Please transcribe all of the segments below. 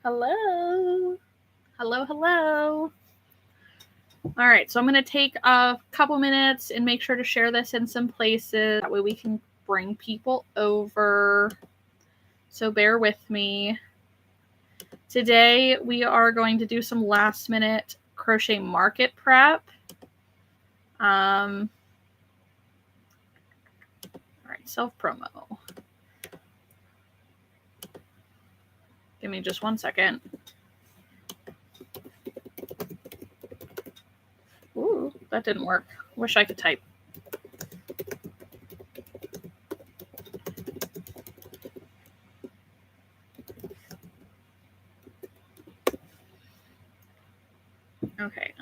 Hello. Hello, hello. All right, so I'm going to take a couple minutes and make sure to share this in some places. That way we can bring people over. So bear with me. Today we are going to do some last minute crochet market prep. All right, self promo. Give me just 1 second. Ooh, that didn't work. Wish I could type. Okay,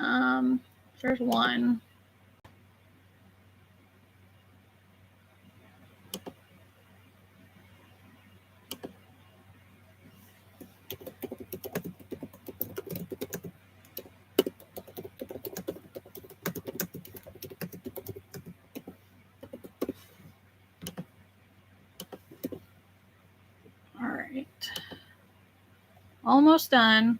there's one. All right. Almost done.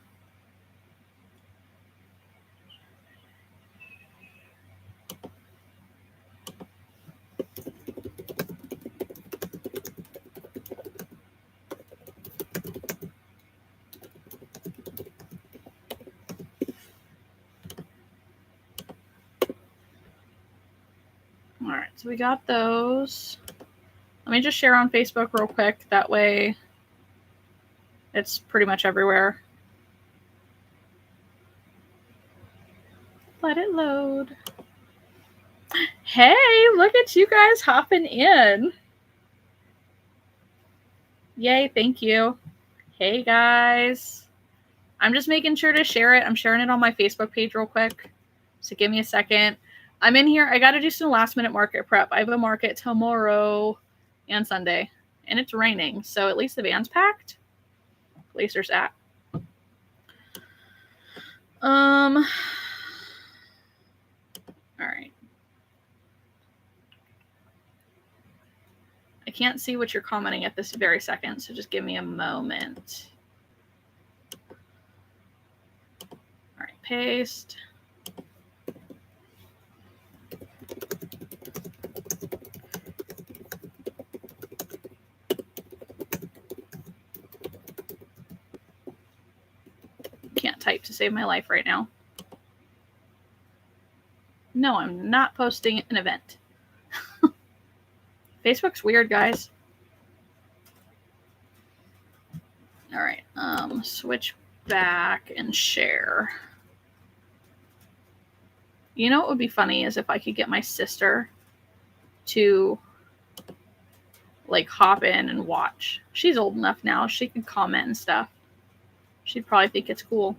All right, so we got those. Let me just share on Facebook real quick. That way it's pretty much everywhere. Let it load. Hey, look at you guys hopping in. Yay, thank you. Hey, guys. I'm just making sure to share it. I'm sharing it on my Facebook page real quick. So give me a second. I'm in here. I got to do some last minute market prep. I have a market tomorrow and Sunday. And it's raining. So at least the van's packed. At least there's that. All right. I can't see what you're commenting at this very second, so just give me a moment. All right, paste. Can't type to save my life right now. No, I'm not posting an event. Facebook's weird, guys. All right, switch back and share. You know what would be funny is if I could get my sister to like hop in and watch. She's old enough now. She can comment and stuff. She'd probably think it's cool.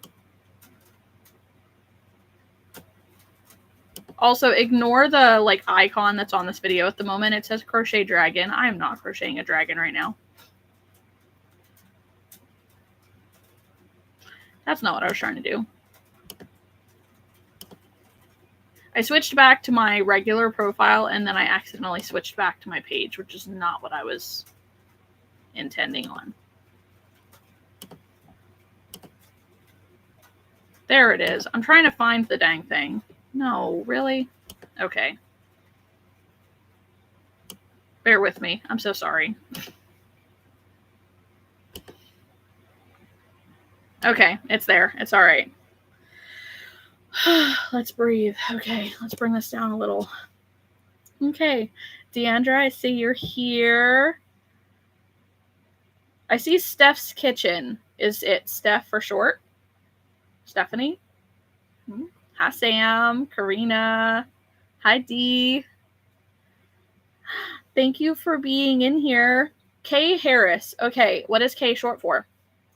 Also, ignore the like icon that's on this video at the moment. It says crochet dragon. I am not crocheting a dragon right now. That's not what I was trying to do. I switched back to my regular profile and then I accidentally switched back to my page, which is not what I was intending on. There it is. I'm trying to find the dang thing. No, really? Okay. Bear with me. I'm so sorry. Okay, it's there. It's all right. Let's breathe. Okay, let's bring this down a little. Okay, Deandra, I see you're here. I see Steph's Kitchen. Is it Steph for short? Stephanie? Hi, Sam. Karina. Hi, Dee. Thank you for being in here. K Harris. Okay, what is K short for?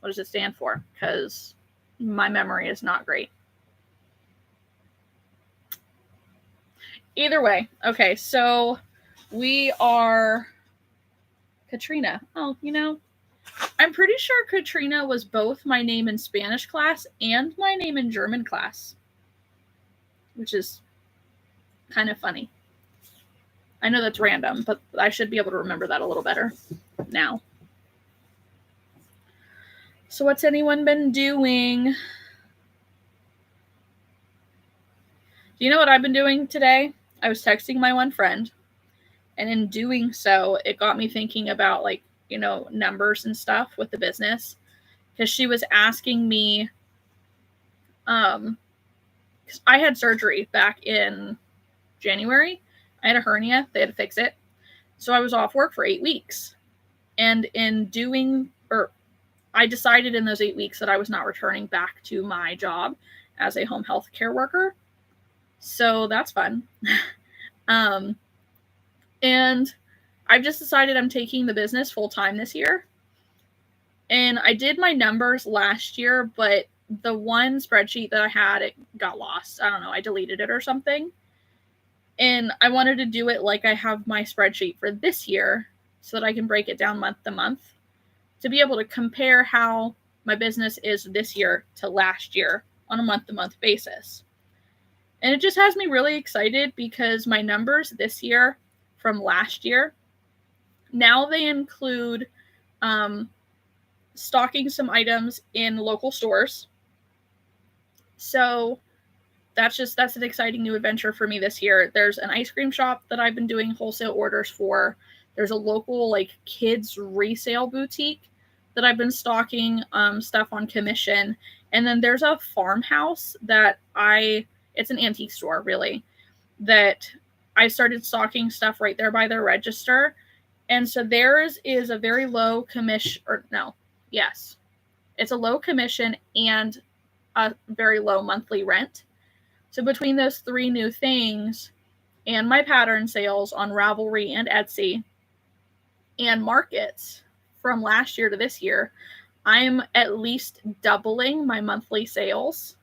What does it stand for? Because my memory is not great. Either way. Okay, so we are Katrina. Oh, you know, I'm pretty sure Katrina was both my name in Spanish class and my name in German class, which is kind of funny. I know that's random, but I should be able to remember that a little better now. So what's anyone been doing? Do you know what I've been doing today? I was texting my one friend, and in doing so, it got me thinking about, like, you know, numbers and stuff with the business. Because she was asking me, because I had surgery back in January. I had a hernia. They had to fix it. So I was off work for 8 weeks. And I decided in those 8 weeks that I was not returning back to my job as a home health care worker. So that's fun. And I've just decided I'm taking the business full time this year. And I did my numbers last year, but the one spreadsheet that I had, it got lost. I don't know. I deleted it or something. And I wanted to do it like I have my spreadsheet for this year so that I can break it down month to month to be able to compare how my business is this year to last year on a month to month basis. And it just has me really excited because my numbers this year from last year, now they include stocking some items in local stores. So that's an exciting new adventure for me this year. There's an ice cream shop that I've been doing wholesale orders for. There's a local, like, kids resale boutique that I've been stocking stuff on commission. And then there's a farmhouse that it's an antique store, really, that I started stocking stuff right there by their register. And so theirs is a very low commission, it's a low commission and a very low monthly rent. So between those three new things and my pattern sales on Ravelry and Etsy and markets from last year to this year, I'm at least doubling my monthly sales,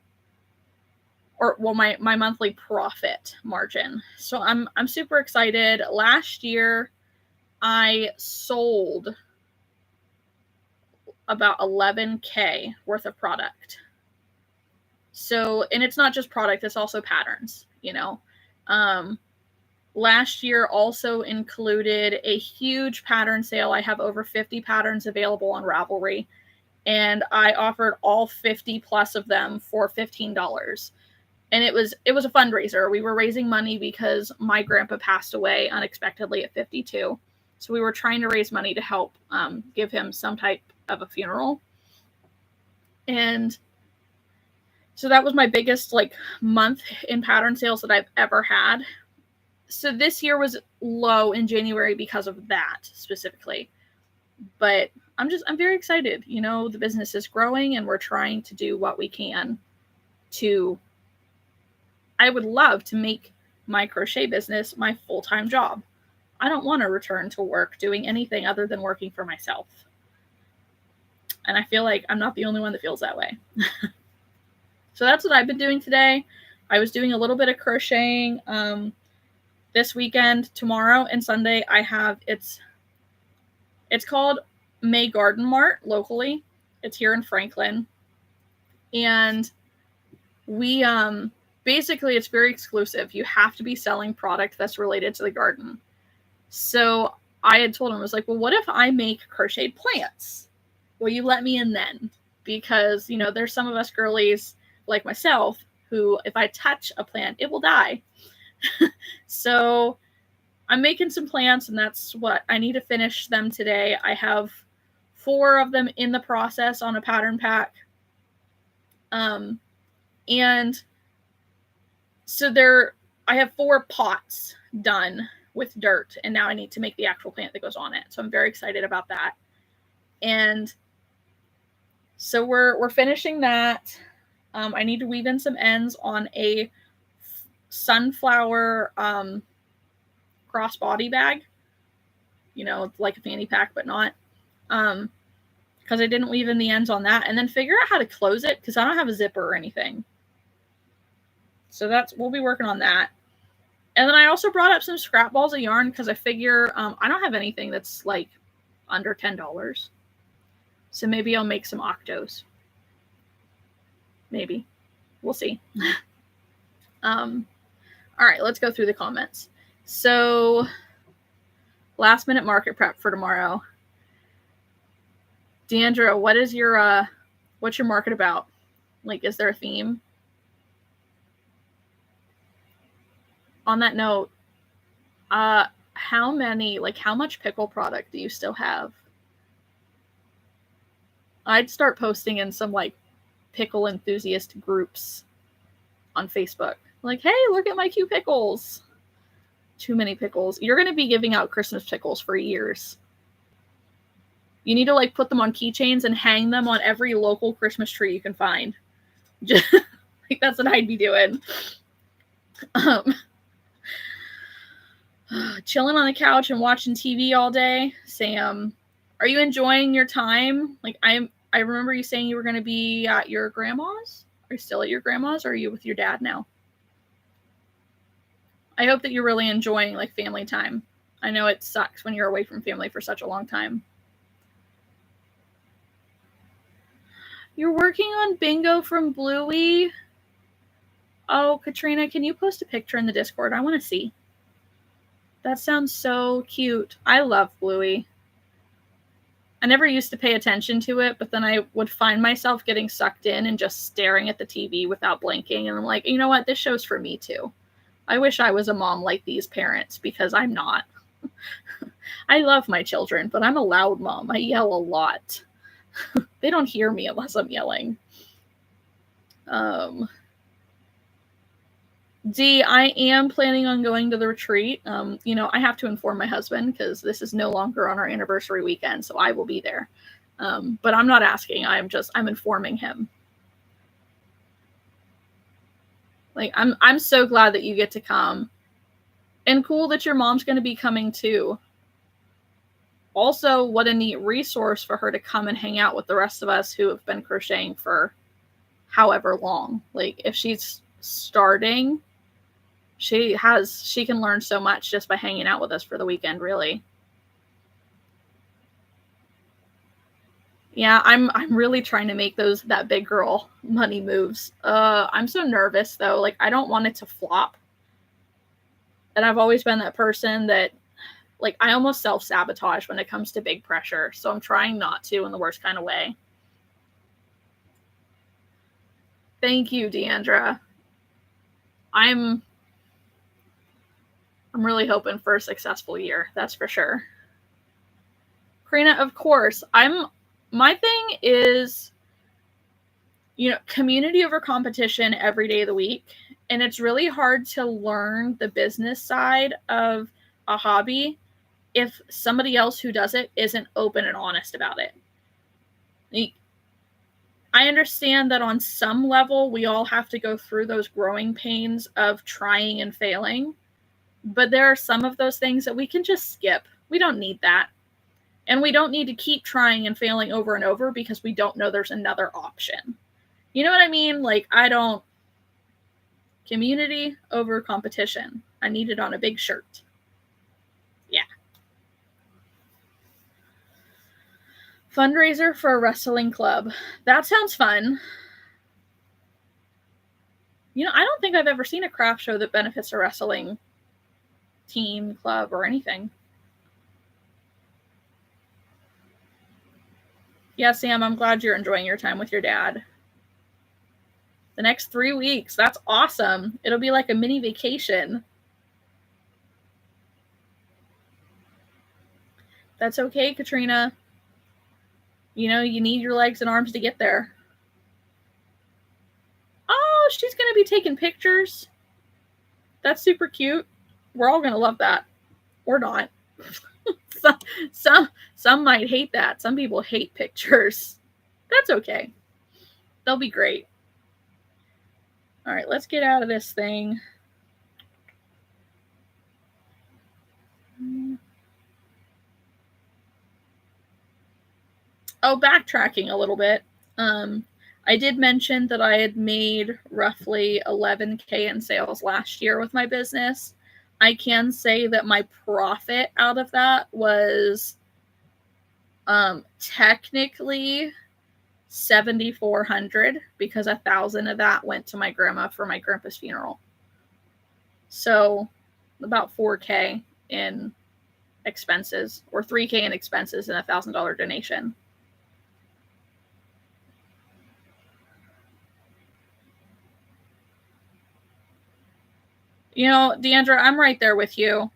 or my monthly profit margin. So I'm super excited. Last year I sold about $11,000 worth of product. So, and it's not just product, it's also patterns, you know. Last year also included a huge pattern sale. I have over 50 patterns available on Ravelry, and I offered all 50 plus of them for $15. And it was a fundraiser. We were raising money because my grandpa passed away unexpectedly at 52. So we were trying to raise money to help give him some type of a funeral. And so that was my biggest, like, month in pattern sales that I've ever had. So this year was low in January because of that specifically. But I'm very excited. You know, the business is growing and we're trying to do what we can I would love to make my crochet business my full-time job. I don't want to return to work doing anything other than working for myself. And I feel like I'm not the only one that feels that way. So that's what I've been doing today. I was doing a little bit of crocheting this weekend. Tomorrow and Sunday I have, it's called May Garden Mart locally. It's here in Franklin. And we basically it's very exclusive. You have to be selling product that's related to the garden. So I had told him, I was like, well, what if I make crocheted plants? Will you let me in then? Because, you know, there's some of us girlies like myself who, if I touch a plant, it will die. So I'm making some plants, and that's what I need to finish them today. I have 4 of them in the process on a pattern pack. And so I have 4 pots done with dirt, and now I need to make the actual plant that goes on it. So I'm very excited about that. And so we're finishing that. I need to weave in some ends on a sunflower crossbody bag. You know, like a fanny pack, but not. Because I didn't weave in the ends on that. And then figure out how to close it, because I don't have a zipper or anything. So we'll be working on that. And then I also brought up some scrap balls of yarn because I figure I don't have anything that's like under $10. So maybe I'll make some octos. Maybe. We'll see. All right, let's go through the comments. So, last minute market prep for tomorrow. Deandra, what is your What's your market about? Like, is there a theme? On that note, how much pickle product do you still have? I'd start posting in some like pickle enthusiast groups on Facebook. Like, hey, look at my cute pickles. Too many pickles. You're going to be giving out Christmas pickles for years. You need to like put them on keychains and hang them on every local Christmas tree you can find. Just, like, that's what I'd be doing. Chilling on the couch and watching TV all day. Sam, are you enjoying your time? Like, I remember you saying you were going to be at your grandma's. Are you still at your grandma's, or are you with your dad now? I hope that you're really enjoying like family time. I know it sucks when you're away from family for such a long time. You're working on bingo from Bluey? Oh, Katrina, can you post a picture in the Discord? I want to see. That sounds so cute. I love Bluey. I never used to pay attention to it, but then I would find myself getting sucked in and just staring at the TV without blinking. And I'm like, you know what? This show's for me too. I wish I was a mom like these parents, because I'm not. I love my children, but I'm a loud mom. I yell a lot. They don't hear me unless I'm yelling. D, I am planning on going to the retreat. I have to inform my husband because this is no longer on our anniversary weekend, so I will be there. But I'm not asking. I'm informing him. Like, I'm so glad that you get to come. And cool that your mom's going to be coming too. Also, what a neat resource for her to come and hang out with the rest of us who have been crocheting for however long. Like, if she's starting, she can learn so much just by hanging out with us for the weekend, really. Yeah, I'm really trying to make that big girl money moves. I'm so nervous though. Like, I don't want it to flop. And I've always been that person that, like, I almost self-sabotage when it comes to big pressure. So I'm trying not to, in the worst kind of way. Thank you, Deandra. I'm really hoping for a successful year. That's for sure. Karina, of course. My thing is, community over competition every day of the week. And it's really hard to learn the business side of a hobby if somebody else who does it isn't open and honest about it. I understand that on some level, we all have to go through those growing pains of trying and failing. But there are some of those things that we can just skip. We don't need that. And we don't need to keep trying and failing over and over because we don't know there's another option. You know what I mean? Like, community over competition. I need it on a big shirt. Yeah. Fundraiser for a wrestling club. That sounds fun. I don't think I've ever seen a craft show that benefits a wrestling team, club, or anything. Yeah, Sam, I'm glad you're enjoying your time with your dad. The next 3 weeks. That's awesome. It'll be like a mini vacation. That's okay, Katrina. You need your legs and arms to get there. Oh, she's going to be taking pictures. That's super cute. We're all going to love that. Or not. Some might hate that. Some people hate pictures. That's okay. They'll be great. All right, let's get out of this thing. Oh, backtracking a little bit. I did mention that I had made roughly $11K in sales last year with my business. I can say that my profit out of that was technically $7,400 because $1,000 of that went to my grandma for my grandpa's funeral. So about $4K in expenses, or $3K in expenses and $1,000 donation. You know, Deandra, I'm right there with you.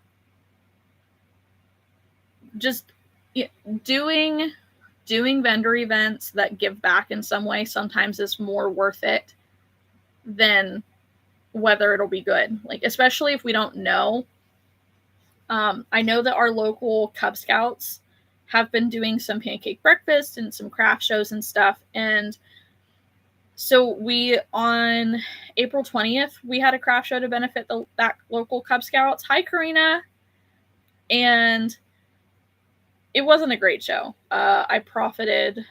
Just doing vendor events that give back in some way sometimes is more worth it than whether it'll be good. Like, especially if we don't know. I know that our local Cub Scouts have been doing some pancake breakfast and some craft shows and stuff. And so we, on April 20th, we had a craft show to benefit that local Cub Scouts. Hi, Karina. And it wasn't a great show. I profited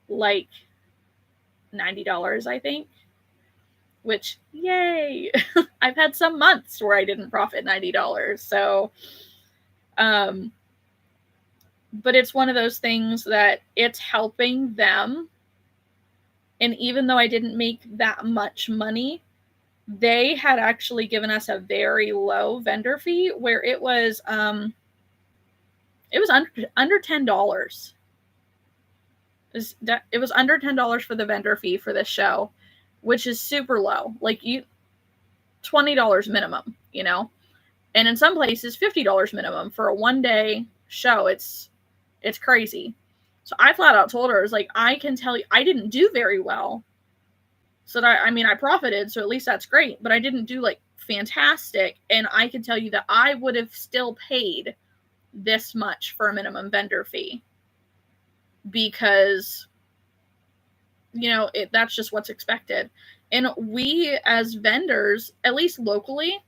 like $90, I think, which, yay. I've had some months where I didn't profit $90. So, but it's one of those things that it's helping them. And even though I didn't make that much money, they had actually given us a very low vendor fee where it was under $10. It was under $10 for the vendor fee for this show, which is super low. Like, $20 minimum, you know? And in some places, $50 minimum for a one-day show. It's crazy. So I flat out told her, I was like, I can tell you, I didn't do very well. So that, I mean, I profited, so at least that's great. But I didn't do, like, fantastic. And I can tell you that I would have still paid this much for a minimum vendor fee. Because, you know, that's just what's expected. And we, as vendors, at least locally,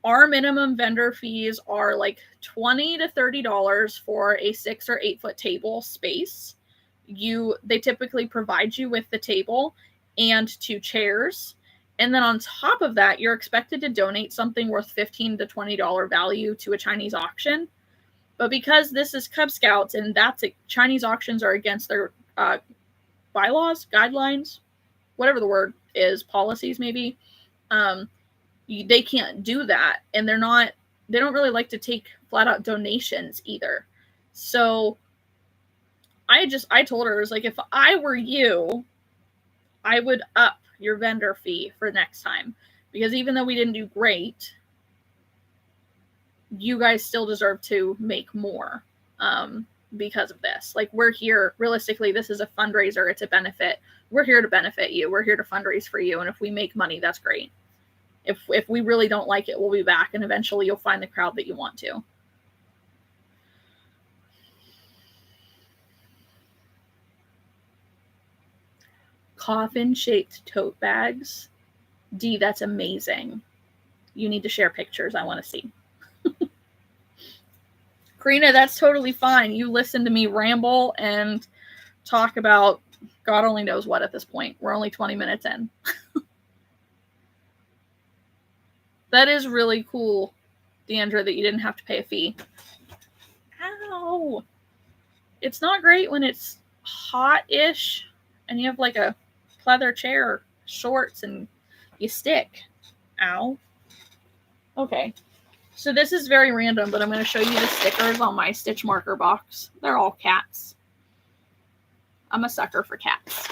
our minimum vendor fees are like $20 to $30 for a 6 or 8 foot table space. They typically provide you with the table and 2 chairs. And then on top of that, you're expected to donate something worth $15 to $20 value to a Chinese auction. But because this is Cub Scouts and Chinese auctions are against their bylaws, guidelines, whatever the word is, policies maybe, they can't do that. And they don't really like to take flat out donations either. So I told her, I was like, if I were you, I would up your vendor fee for next time. Because even though we didn't do great, you guys still deserve to make more because of this. Like, we're here, realistically, this is a fundraiser. It's a benefit. We're here to benefit you. We're here to fundraise for you. And if we make money, that's great. If we really don't like it, we'll be back. And eventually you'll find the crowd that you want to. Coffin-shaped tote bags. Dee, that's amazing. You need to share pictures. I want to see. Karina, that's totally fine. You listen to me ramble and talk about God only knows what at this point. We're only 20 minutes in. That is really cool, Deandra, that you didn't have to pay a fee. Ow! It's not great when it's hot-ish and you have like a pleather chair, shorts, and you stick. Ow. Okay. So this is very random, but I'm going to show you the stickers on my stitch marker box. They're all cats. I'm a sucker for cats.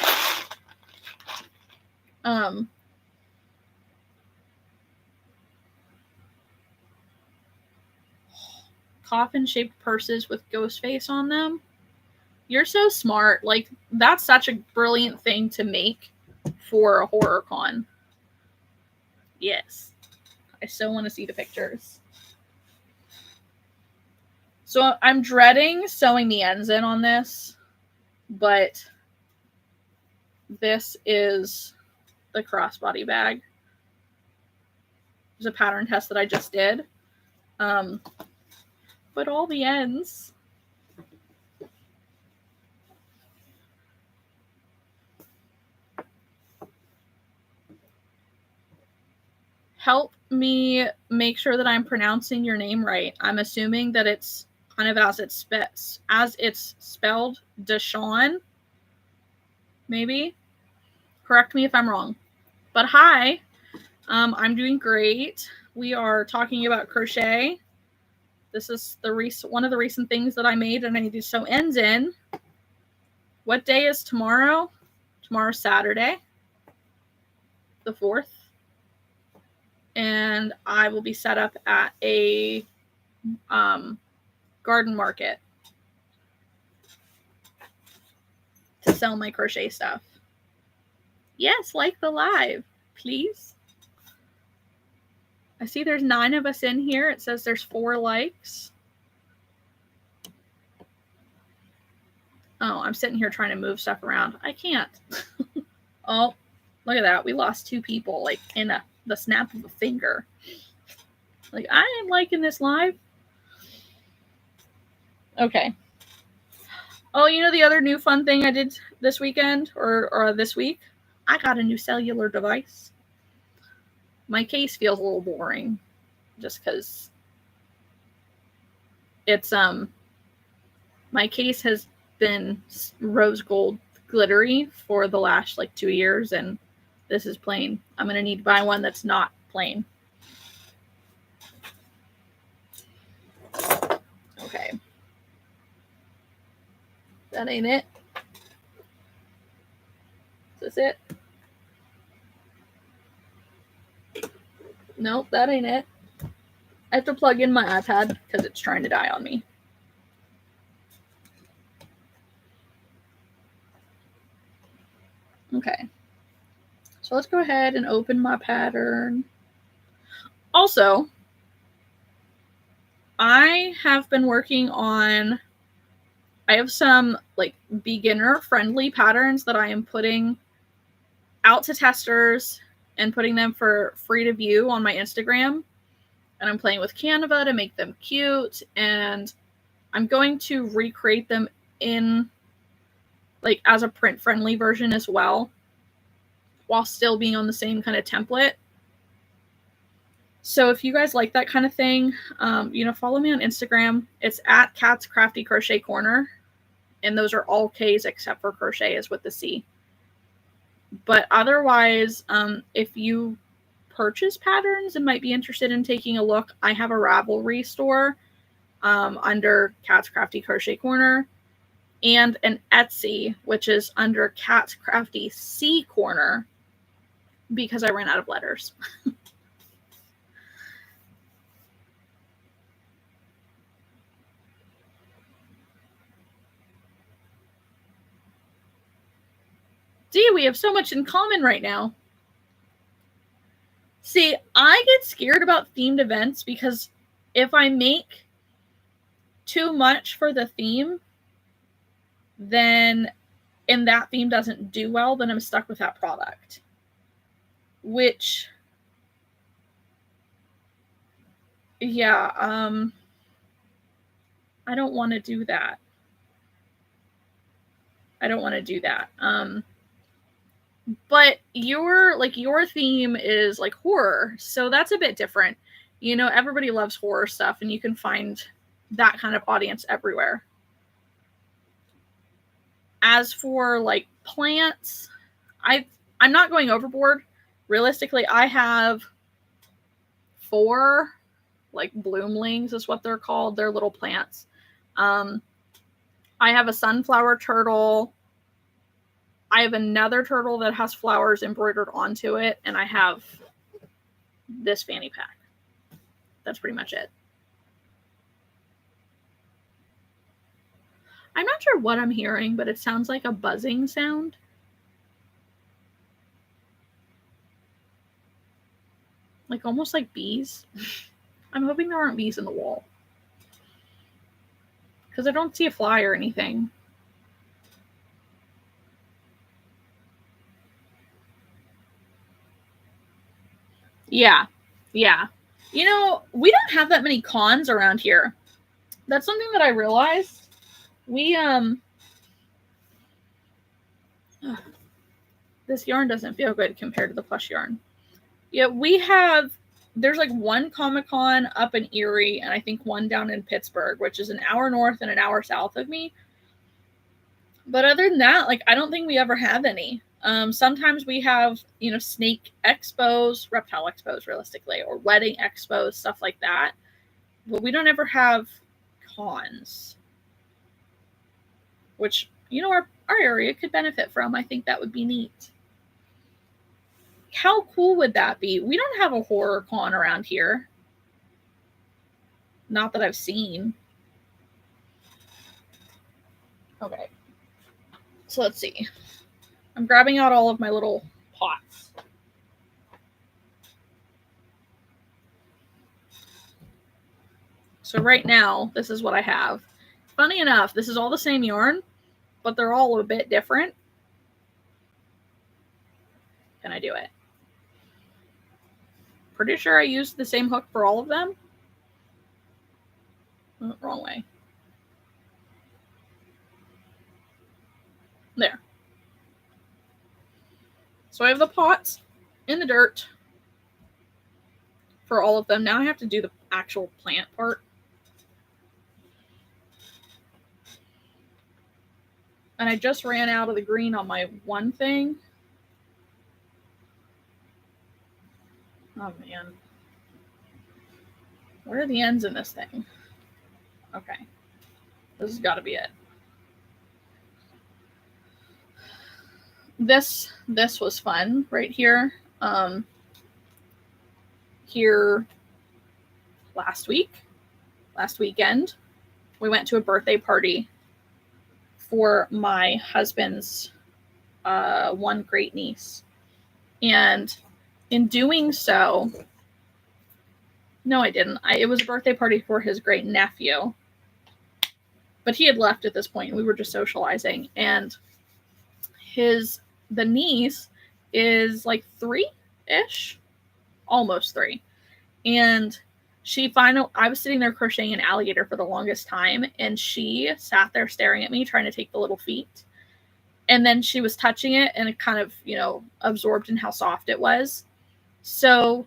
Coffin-shaped purses with ghost face on them. You're so smart. Like, that's such a brilliant thing to make for a horror con. Yes. I still want to see the pictures. So I'm dreading sewing the ends in on this, but this is the crossbody bag. There's a pattern test that I just did. But all the ends. Help me make sure that I'm pronouncing your name right. I'm assuming that it's kind of as it's spelled, Deshawn. Maybe. Correct me if I'm wrong. But hi, I'm doing great. We are talking about crochet. This is one of the recent things that I made, and I need to sew ends in. What day is tomorrow? Tomorrow's Saturday, the 4th. and I will be set up at a garden market to sell my crochet stuff. Yes, like the live, please. I see there's 9 of us in here. It says there's 4 likes. Oh, I'm sitting here trying to move stuff around. I can't. Oh, look at that. We lost 2 people, like, in the snap of a finger. Like, I am liking this live. Okay. Oh, you know the other new fun thing I did this weekend or this week? I got a new cellular device. My case feels a little boring just because it's, my case has been rose gold glittery for the last like 2 years, and this is plain. I'm going to need to buy one that's not plain. Okay. That ain't it. Is this it? Nope, that ain't it. I have to plug in my iPad because it's trying to die on me. Okay. So let's go ahead and open my pattern. Also, I have been working on, I have some like beginner friendly patterns that I am putting out to testers and putting them for free to view on my Instagram. And I'm playing with Canva to make them cute, and I'm going to recreate them in like as a print friendly version as well, while still being on the same kind of template. So if you guys like that kind of thing, follow me on Instagram. It's at Kat's Crafty Crochet Corner, and those are all K's except for crochet is with the C. But otherwise, if you purchase patterns and might be interested in taking a look, I have a Ravelry store under Kat's Crafty Crochet Corner, and an Etsy, which is under Kat's Crafty C Corner, because I ran out of letters. See, we have so much in common right now. See, I get scared about themed events because if I make too much for the theme, then and that theme doesn't do well, then I'm stuck with that product. Which, yeah, I don't want to do that. I don't want to do that. But your theme is like horror, so that's a bit different. You know, everybody loves horror stuff, and you can find that kind of audience everywhere. As for like plants, I'm not going overboard. Realistically, I have 4 like bloomlings is what they're called. They're little plants. I have a sunflower turtle. I have another turtle that has flowers embroidered onto it, and I have this fanny pack. That's pretty much it. I'm not sure what I'm hearing, but it sounds like a buzzing sound. Like almost like bees. I'm hoping there aren't bees in the wall, because I don't see a fly or anything. Yeah. You know, we don't have that many cons around here. That's something that I realized. This yarn doesn't feel good compared to the plush yarn. Yeah, there's like one Comic-Con up in Erie, and I think one down in Pittsburgh, which is an hour north and an hour south of me. But other than that, like, I don't think we ever have any. Sometimes we have, snake expos, reptile expos, realistically, or wedding expos, stuff like that. But we don't ever have cons, which, our area could benefit from. I think that would be neat. how cool would that be? We don't have a horror con around here. Not that I've seen. Okay. So let's see. I'm grabbing out all of my little pots. So right now, this is what I have. Funny enough, this is all the same yarn, but they're all a bit different. Can I do it? Pretty sure I used the same hook for all of them. Oh, wrong way. There. So I have the pots in the dirt for all of them. Now I have to do the actual plant part. And I just ran out of the green on my one thing. Oh man. Where are the ends in this thing? Okay. This has got to be it. This was fun right here. Here last weekend, we went to a birthday party for my husband's one great niece. And in doing so, no, I didn't. It was a birthday party for his great nephew. But he had left at this point. We were just socializing. And the niece is like 3-ish, almost 3. And I was sitting there crocheting an alligator for the longest time. And she sat there staring at me, trying to take the little feet. And then she was touching it and it kind of, absorbed in how soft it was. So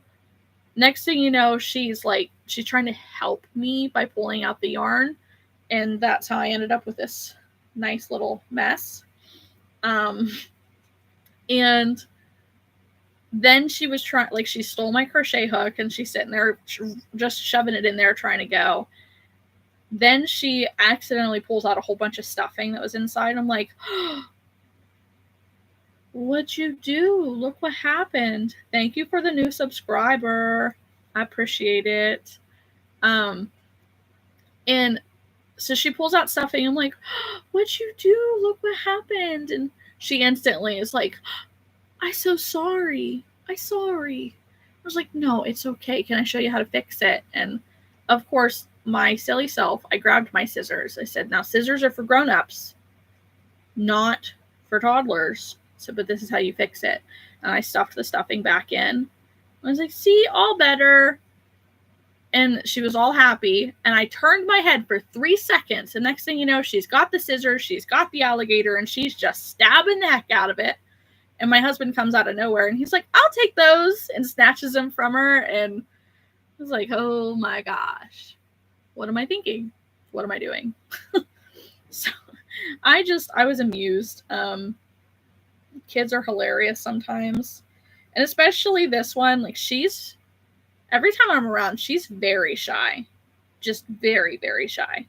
next thing you know, she's trying to help me by pulling out the yarn. And that's how I ended up with this nice little mess. And then she was she stole my crochet hook and she's sitting there just shoving it in there trying to go. Then she accidentally pulls out a whole bunch of stuffing that was inside. I'm like, oh, what'd you do? Look what happened. Thank you for the new subscriber. I appreciate it. And so she pulls out stuffing. I'm like, oh, what'd you do? Look what happened. And she instantly is like, I'm so sorry. I'm sorry. I was like, no, it's okay. Can I show you how to fix it? And of course, my silly self, I grabbed my scissors. I said, now scissors are for grown-ups, not for toddlers. So, but this is how you fix it. And I stuffed the stuffing back in. I was like, see, all better. And she was all happy. And I turned my head for 3 seconds. And next thing you know, she's got the scissors, she's got the alligator, and she's just stabbing the heck out of it. And my husband comes out of nowhere and he's like, I'll take those, and snatches them from her. And I was like, oh my gosh, what am I thinking? What am I doing? So I was amused. Kids are hilarious sometimes. And especially this one, every time I'm around, she's very shy. Just very, very shy.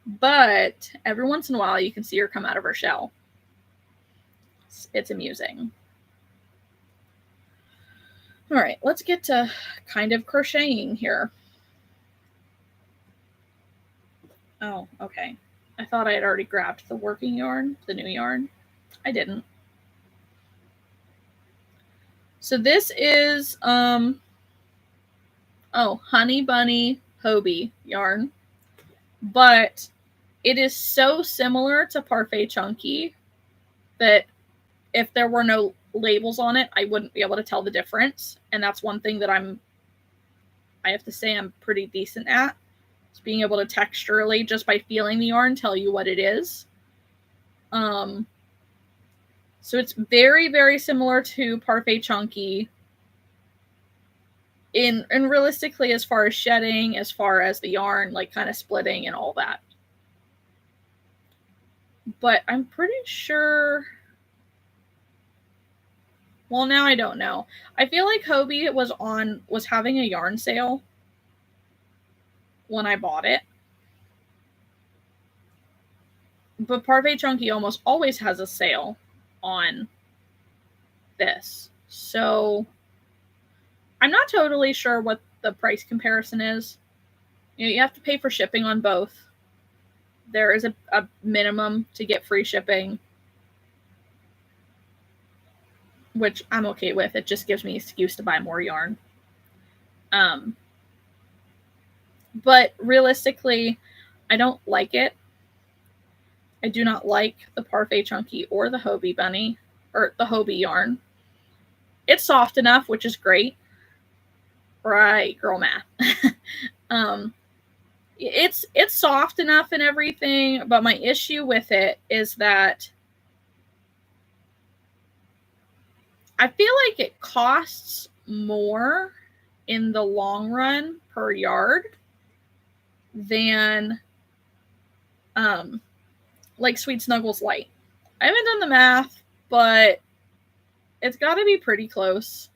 But every once in a while, you can see her come out of her shell. It's amusing. All right, let's get to kind of crocheting here. Oh, okay. I thought I had already grabbed the working yarn, the new yarn. I didn't. So this is, Honey Bunny Hobie yarn. But it is so similar to Parfait Chunky that if there were no labels on it, I wouldn't be able to tell the difference. And that's one thing that I have to say I'm pretty decent at. It's being able to texturally, just by feeling the yarn, tell you what it is. So it's very, very similar to Parfait Chunky. And realistically, as far as shedding, as far as the yarn, kind of splitting and all that. But I'm pretty sure... Well, now I don't know. I feel like Hobie was having a yarn sale when I bought it. But Parfait Chunky almost always has a sale on this. So I'm not totally sure what the price comparison is. You have to pay for shipping on both. There is a minimum to get free shipping, which I'm okay with. It just gives me an excuse to buy more yarn. But realistically, I don't like it. I do not like the Parfait Chunky or the Hobie Bunny, or the Hobie yarn. It's soft enough, which is great. Right, girl math. It's soft enough and everything, but my issue with it is that I feel like it costs more in the long run per yard than like Sweet Snuggles Light. I haven't done the math, but it's got to be pretty close.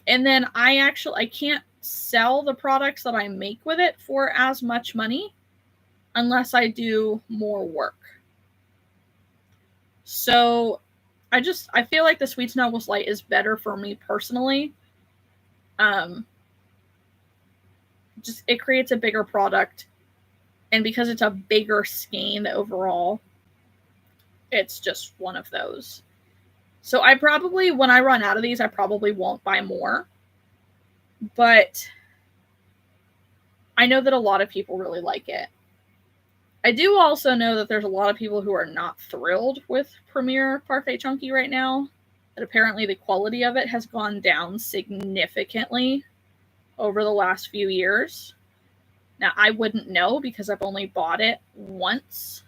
And then I can't sell the products that I make with it for as much money unless I do more work. So I feel like the Sweet Snuggles Light is better for me personally. Just it creates a bigger product, and because it's a bigger skein overall, it's just one of those. So I probably, when I run out of these, I probably won't buy more. But I know that a lot of people really like it. I do also know that there's a lot of people who are not thrilled with Premier Parfait Chunky right now. That apparently the quality of it has gone down significantly over the last few years. Now, I wouldn't know because I've only bought it once.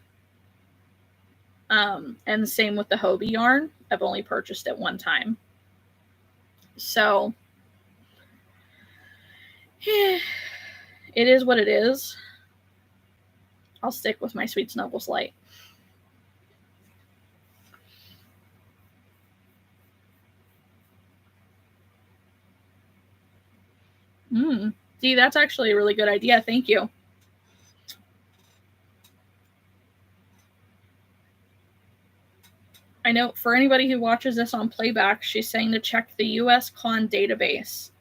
And the same with the Hobie yarn. I've only purchased it one time. So, it is what it is. I'll stick with my Sweet Snuggles Light. See, that's actually a really good idea. Thank you. I know for anybody who watches this on playback, she's saying to check the US Con database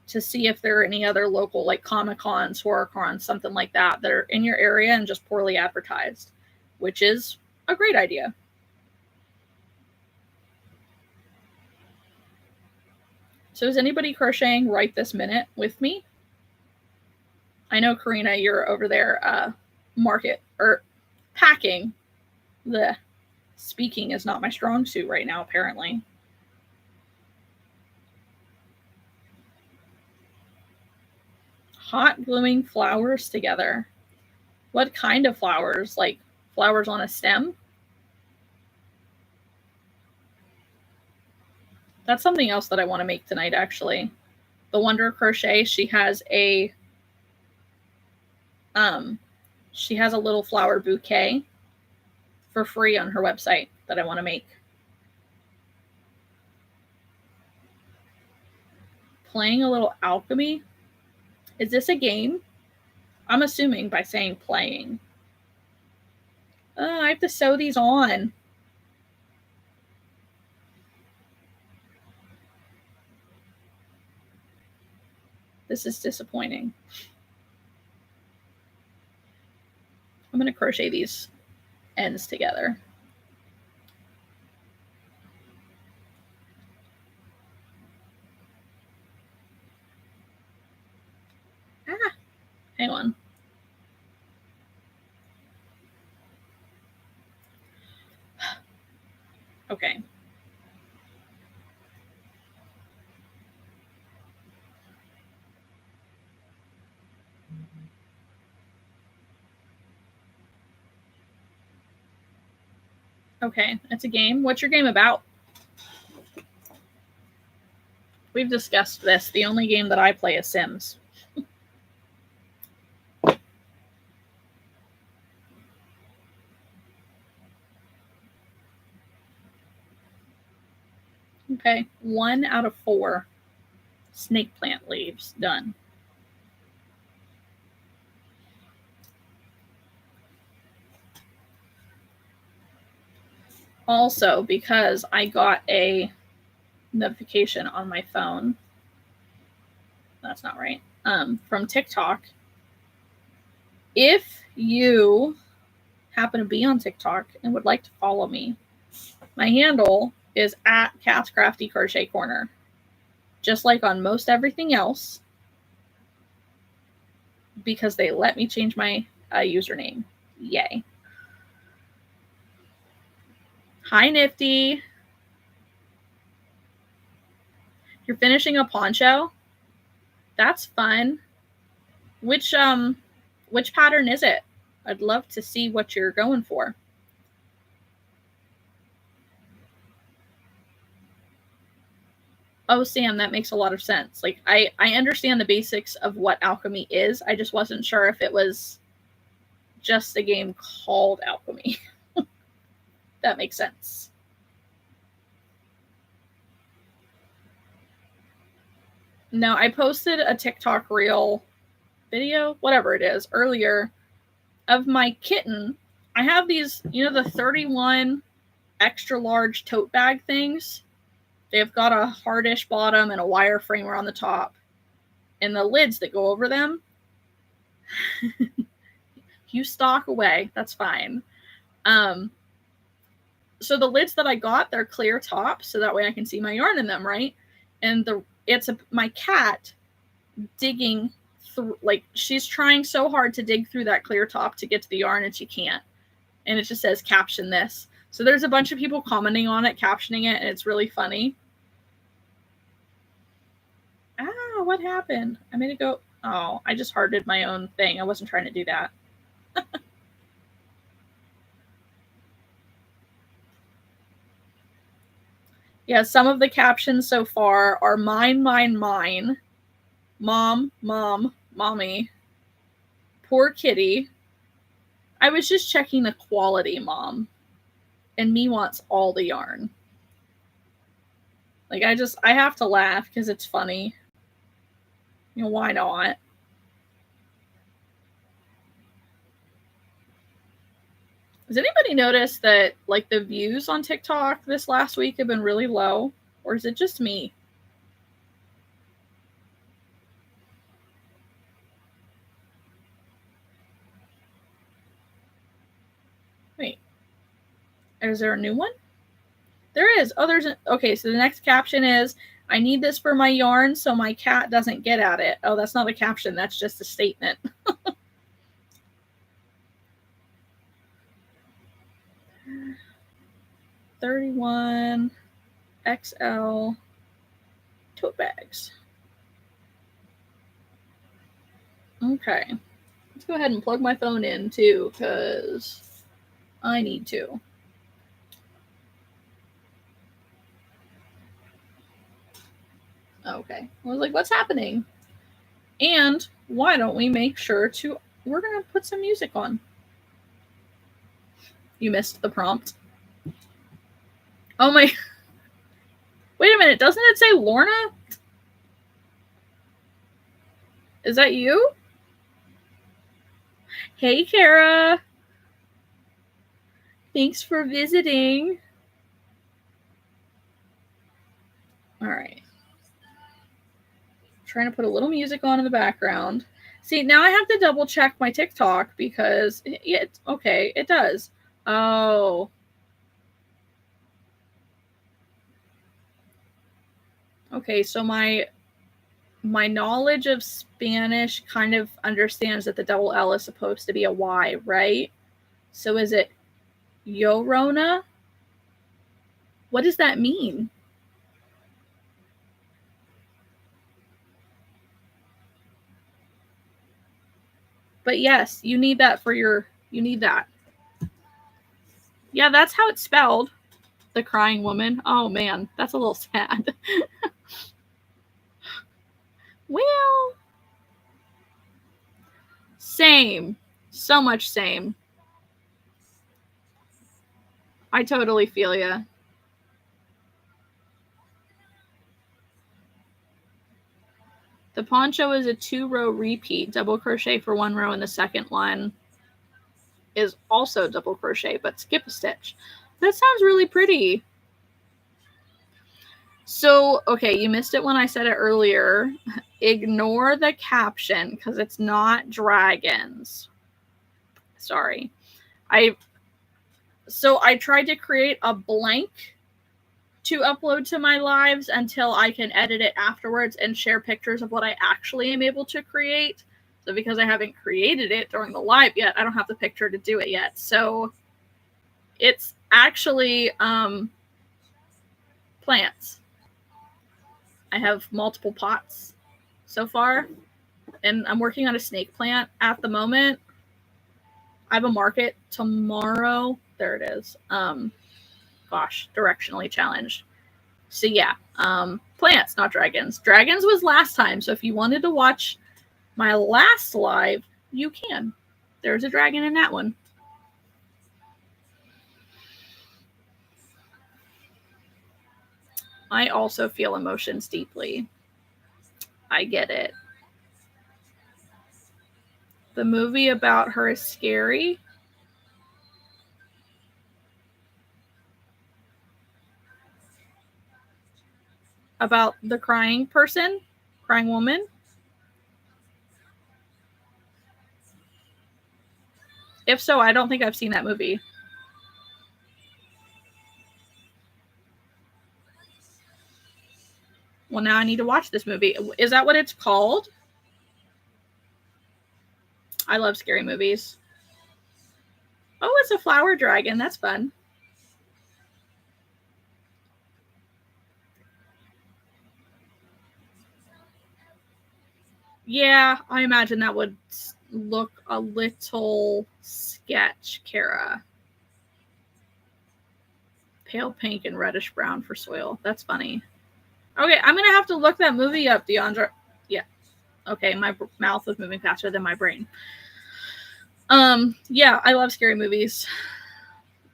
to see if there are any other local, like Comic-Cons, HorrorCons, something like that, that are in your area and just poorly advertised, which is a great idea. So is anybody crocheting right this minute with me? I know, Karina, you're over there packing. The speaking is not my strong suit right now, apparently. Hot gluing flowers together. What kind of flowers? Like flowers on a stem? That's something else that I want to make tonight, actually. The Wonder Crochet, she has a little flower bouquet for free on her website that I want to make. Playing a little alchemy? Is this a game? I'm assuming by saying playing. I have to sew these on. This is disappointing. I'm going to crochet these ends together. Hang on. Okay. Okay, it's a game. What's your game about? We've discussed this. The only game that I play is Sims. Okay, 1 out of 4 snake plant leaves done. Also, because I got a notification on my phone. That's not right. From TikTok. If you happen to be on TikTok and would like to follow me, my handle is at Cat's Crafty Crochet Corner. Just like on most everything else, because they let me change my username. Yay. Hi, Nifty. You're finishing a poncho? That's fun. Which pattern is it? I'd love to see what you're going for. Oh, Sam, that makes a lot of sense. Like, I understand the basics of what alchemy is. I just wasn't sure if it was just a game called Alchemy. That makes sense. No, I posted a TikTok reel video, whatever it is, earlier of my kitten. I have these, the 31 extra large tote bag things. They've got a hardish bottom and a wire framer on the top. And the lids that go over them. You stalk away. That's fine. So the lids that I got, they're clear top, so that way I can see my yarn in them, right? And my cat digging through, like, she's trying so hard to dig through that clear top to get to the yarn, and she can't. And it just says caption this. So there's a bunch of people commenting on it, captioning it, and it's really funny. Ah, what happened? I made it go. Oh, I just hearted my own thing. I wasn't trying to do that. Yeah, some of the captions so far are mine, mine, mine. Mom, mom, mommy. Poor kitty. I was just checking the quality, Mom. And me wants all the yarn. Like, I have to laugh because it's funny. Why not? Has anybody noticed that, like, the views on TikTok this last week have been really low? Or is it just me? Wait. Is there a new one? There is. Oh, okay, so the next caption is, I need this for my yarn so my cat doesn't get at it. Oh, that's not a caption. That's just a statement. 31 XL tote bags. Okay. Let's go ahead and plug my phone in too, because I need to. Okay. I was like, what's happening? And why don't we make sure to... We're going to put some music on. You missed the prompt. Oh my... Wait a minute. Doesn't it say Lorna? Is that you? Hey, Kara. Thanks for visiting. All right. Trying to put a little music on in the background. See, now I have to double check my TikTok because okay, it does. Oh. Okay, so my knowledge of Spanish kind of understands that the double L is supposed to be a Y, right? So is it Llorona? What does that mean? But yes, you need that for you need that. Yeah, that's how it's spelled. The crying woman. Oh man, that's a little sad. Well, same. So much same. I totally feel ya. The poncho is a 2-row repeat. Double crochet for 1 row, and the second one is also double crochet, but skip a stitch. That sounds really pretty. So, okay, you missed it when I said it earlier. Ignore the caption because it's not dragons. Sorry. I tried to create a blank to upload to my lives until I can edit it afterwards and share pictures of what I actually am able to create. So because I haven't created it during the live yet, I don't have the picture to do it yet. So it's actually plants. I have multiple pots so far, and I'm working on a snake plant at the moment. I have a market tomorrow. There it is. Gosh, directionally challenged. So yeah, plants, not dragons. Dragons was last time, so if you wanted to watch my last live, you can. There's a dragon in that one. I also feel emotions deeply. I get it. The movie about her is scary. About the crying person, crying woman. If so, I don't think I've seen that movie. Well, now I need to watch this movie. Is that what it's called? I love scary movies. Oh, it's a flower dragon. That's fun. Yeah, I imagine that would look a little sketch, Kara. Pale pink and reddish brown for soil. That's funny. Okay, I'm going to have to look that movie up, Deandra. Yeah. Okay, my mouth was moving faster than my brain. Yeah, I love scary movies.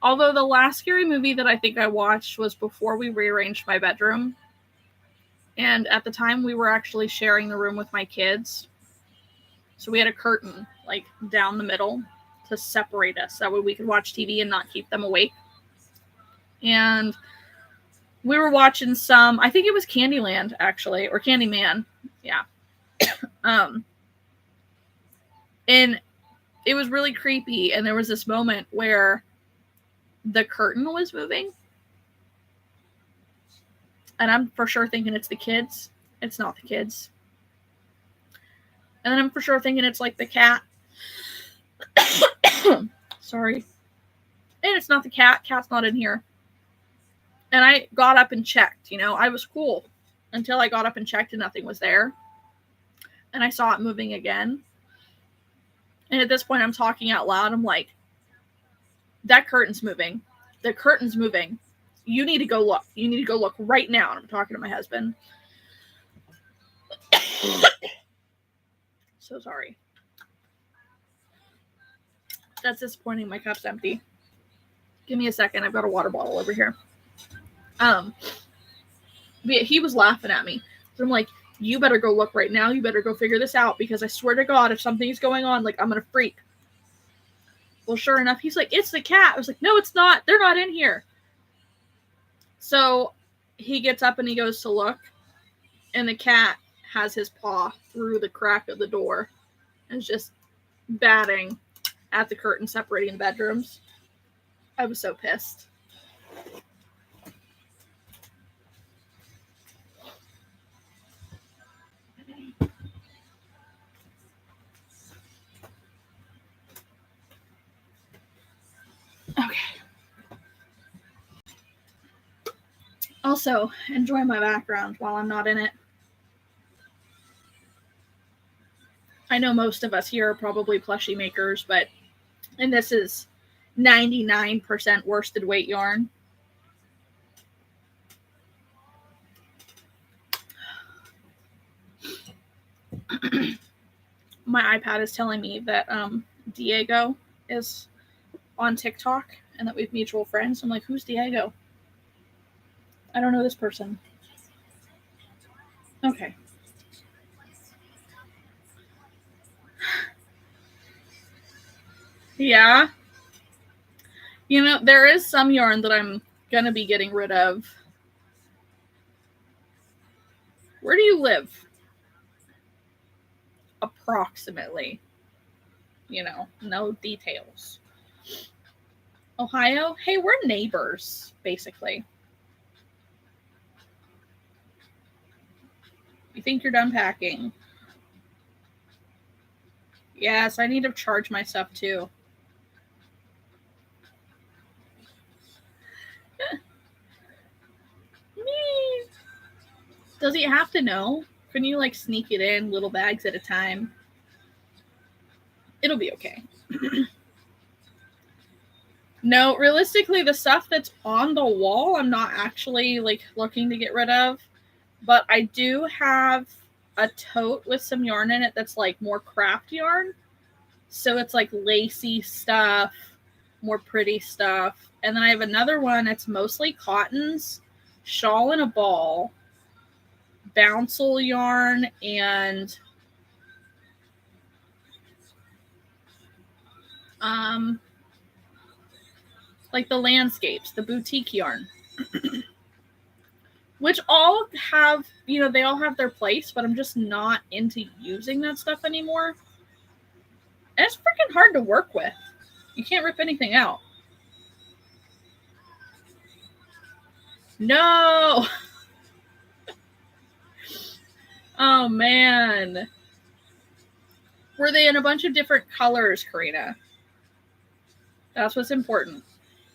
Although the last scary movie that I think I watched was before we rearranged my bedroom. And at the time, we were actually sharing the room with my kids. So we had a curtain, like, down the middle to separate us. That way we could watch TV and not keep them awake. And we were watching some, I think it was Candyland, actually, or Candyman. Yeah. And it was really creepy. And there was this moment where the curtain was moving. And I'm for sure thinking it's the kids. It's not the kids. And then I'm for sure thinking it's like the cat. Sorry. And it's not the cat. Cat's not in here. And I got up and checked. You know, I was cool until I got up and checked and nothing was there. And I saw it moving again. And at this point, I'm talking out loud. I'm like, that curtain's moving. The curtain's moving. You need to go look. You need to go look right now. And I'm talking to my husband. So sorry. That's disappointing. My cup's empty. Give me a second. I've got a water bottle over here. He was laughing at me. So I'm like, you better go look right now. You better go figure this out because I swear to God, if something's going on, like, I'm going to freak. Well, sure enough, he's like, it's the cat. I was like, no, it's not. They're not in here. So he gets up and he goes to look, and the cat has his paw through the crack of the door and is just batting at the curtain separating the bedrooms. I was so pissed. Okay. Also, enjoy my background while I'm not in it. I know most of us here are probably plushie makers, and this is 99% worsted weight yarn. My iPad is telling me that Diego is on TikTok and that we have mutual friends. I'm like, who's Diego? I don't know this person. Okay. Yeah. You know, there is some yarn that I'm going to be getting rid of. Where do you live? Approximately. You know, no details. Ohio? Hey, we're neighbors, basically. You think you're done packing? Yes, I need to charge my stuff too. Does he have to know? Can you like sneak it in little bags at a time? It'll be okay. No, realistically, the stuff that's on the wall, I'm not actually like looking to get rid of. But I do have a tote with some yarn in it that's like more craft yarn. So it's like lacy stuff, more pretty stuff. And then I have another one that's mostly cottons, shawl in a ball, bouncel yarn, and like the landscapes, the boutique yarn. Which all have, you know, they all have their place, but I'm just not into using that stuff anymore. And it's freaking hard to work with. You can't rip anything out. No! Oh, man. Were they in a bunch of different colors, Karina? That's what's important.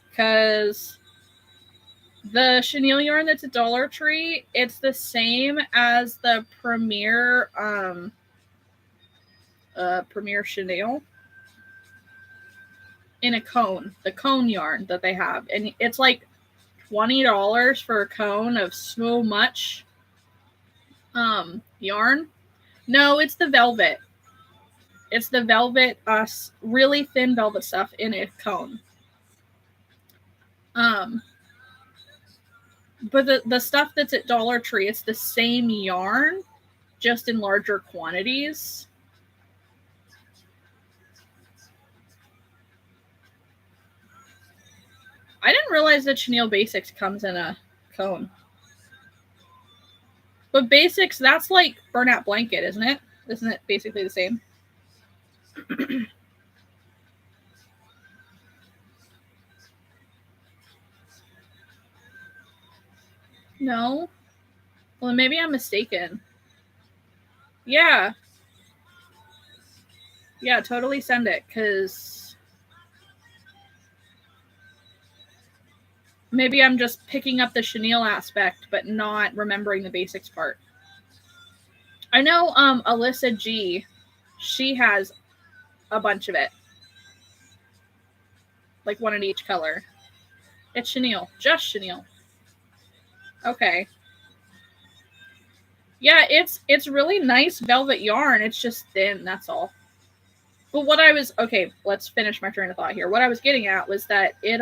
Because the chenille yarn that's at Dollar Tree, it's the same as the Premier chenille in a cone, the cone yarn that they have. And it's like $20 for a cone of so much yarn. No, it's the velvet. It's the velvet, really thin velvet stuff in a cone. But the stuff that's at Dollar Tree, it's the same yarn, just in larger quantities. I didn't realize that Chenille Basics comes in a cone. But Basics, that's like Burnout Blanket, isn't it? Isn't it basically the same? No? Well, maybe I'm mistaken. Yeah. Yeah, totally send it, because maybe I'm just picking up the chenille aspect, but not remembering the basics part. I know Alyssa G, she has a bunch of it. Like one in each color. It's chenille. Just chenille. Okay. Yeah, it's really nice velvet yarn. It's just thin, that's all. But what I was, okay, let's finish my train of thought here. What I was getting at was that it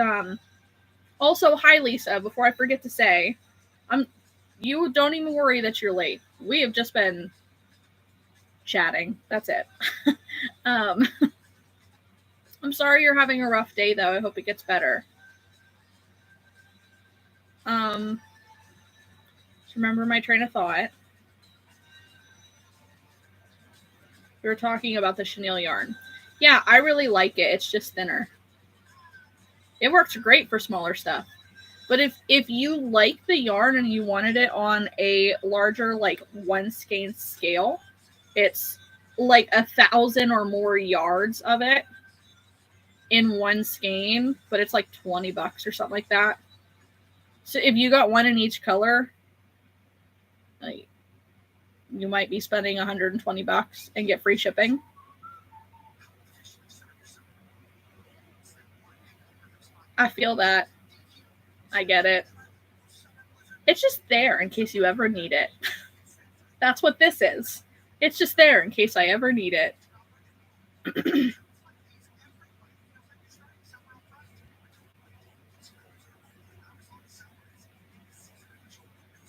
also, hi Lisa, before I forget to say, you don't even worry that you're late. We have just been chatting. That's it. I'm sorry you're having a rough day though. I hope it gets better. Remember my train of thought. We were talking about the chenille yarn. Yeah, I really like it. It's just thinner. It works great for smaller stuff. But if you like the yarn and you wanted it on a larger, like 1 skein scale, it's like 1,000 or more yards of it in 1 skein, but it's like $20 or something like that. So if you got one in each color, like, you might be spending $120 and get free shipping. I feel that. I get it. It's just there in case you ever need it. That's what this is. It's just there in case I ever need it.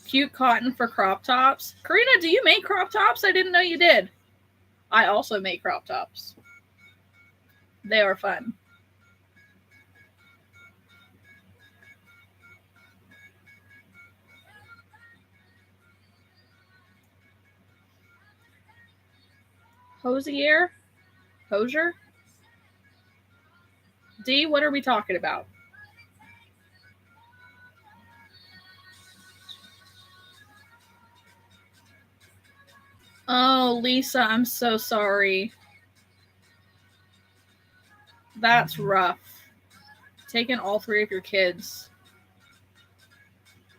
Cute cotton for crop tops. Karina, do you make crop tops? I didn't know you did. I also make crop tops. They are fun. Hosier? Hosier? D, what are we talking about? Oh, Lisa, I'm so sorry. That's rough. Taking all 3 of your kids.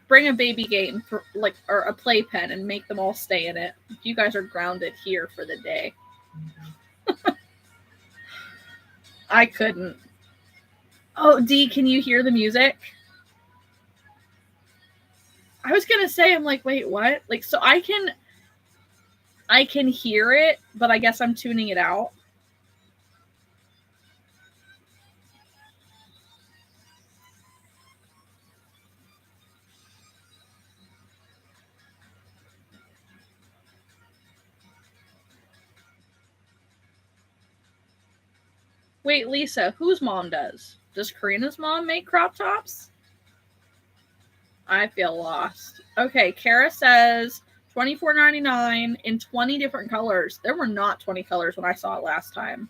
Bring a baby game for, or a playpen and make them all stay in it. You guys are grounded here for the day. I couldn't. Oh, D, can you hear the music? I was gonna say, I'm like, wait, what? Like, so I can hear it, but I guess I'm tuning it out. Wait, Lisa, whose mom does? Does Karina's mom make crop tops? I feel lost. Okay, Kara says $24.99 in 20 different colors. There were not 20 colors when I saw it last time.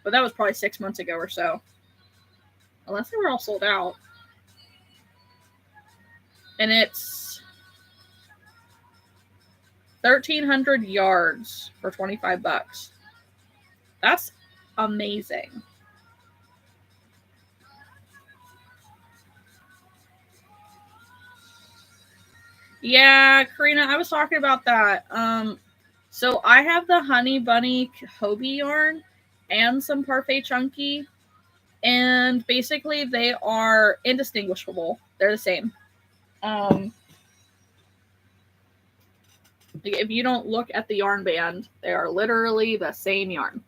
But that was probably 6 months ago or so. Unless they were all sold out. And it's 1,300 yards for $25. That's amazing. Yeah, Karina, I was talking about that. So I have the Honey Bunny Hobie yarn and some Parfait Chunky, and basically they are indistinguishable. They're the same. If you don't look at the yarn band, they are literally the same yarn.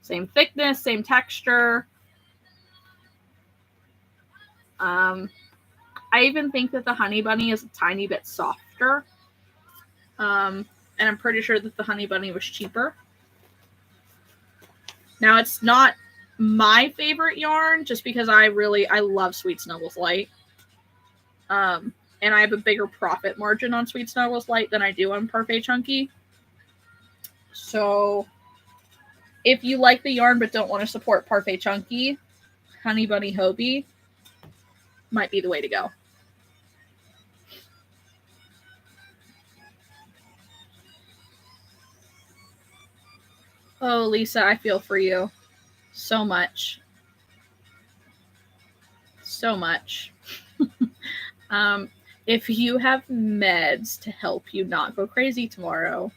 Same thickness, same texture. I even think that the Honey Bunny is a tiny bit softer. And I'm pretty sure that the Honey Bunny was cheaper. Now, it's not my favorite yarn just because I love Sweet Snuggles Light. And I have a bigger profit margin on Sweet Snuggles Light than I do on Parfait Chunky. So if you like the yarn but don't want to support Parfait Chunky, Honey Bunny Hobie might be the way to go. Oh, Lisa, I feel for you so much. So much. If you have meds to help you not go crazy tomorrow,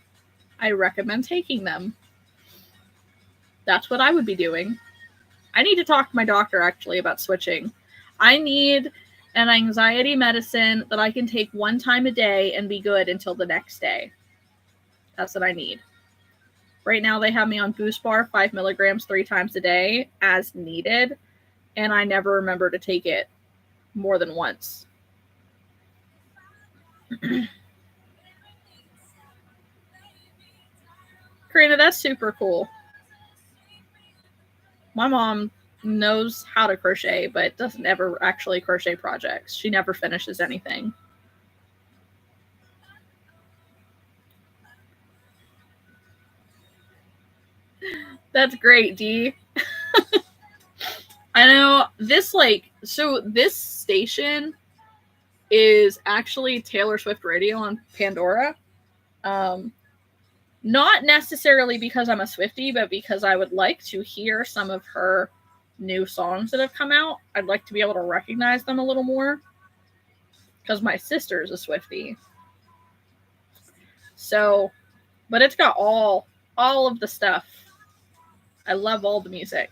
I recommend taking them. That's what I would be doing. I need to talk to my doctor, actually, about switching. I need an anxiety medicine that I can take 1 time a day and be good until the next day. That's what I need. Right now, they have me on Boost Bar 5 milligrams 3 times a day as needed, and I never remember to take it more than once. Karina, that's super cool. My mom knows how to crochet, but doesn't ever actually crochet projects. She never finishes anything. That's great, Dee. I know this, this station is actually Taylor Swift radio on Pandora. Not necessarily because I'm a Swiftie, but because I would like to hear some of her new songs that have come out. I'd like to be able to recognize them a little more because my sister is a Swiftie. So, but it's got all of the stuff. I love all the music.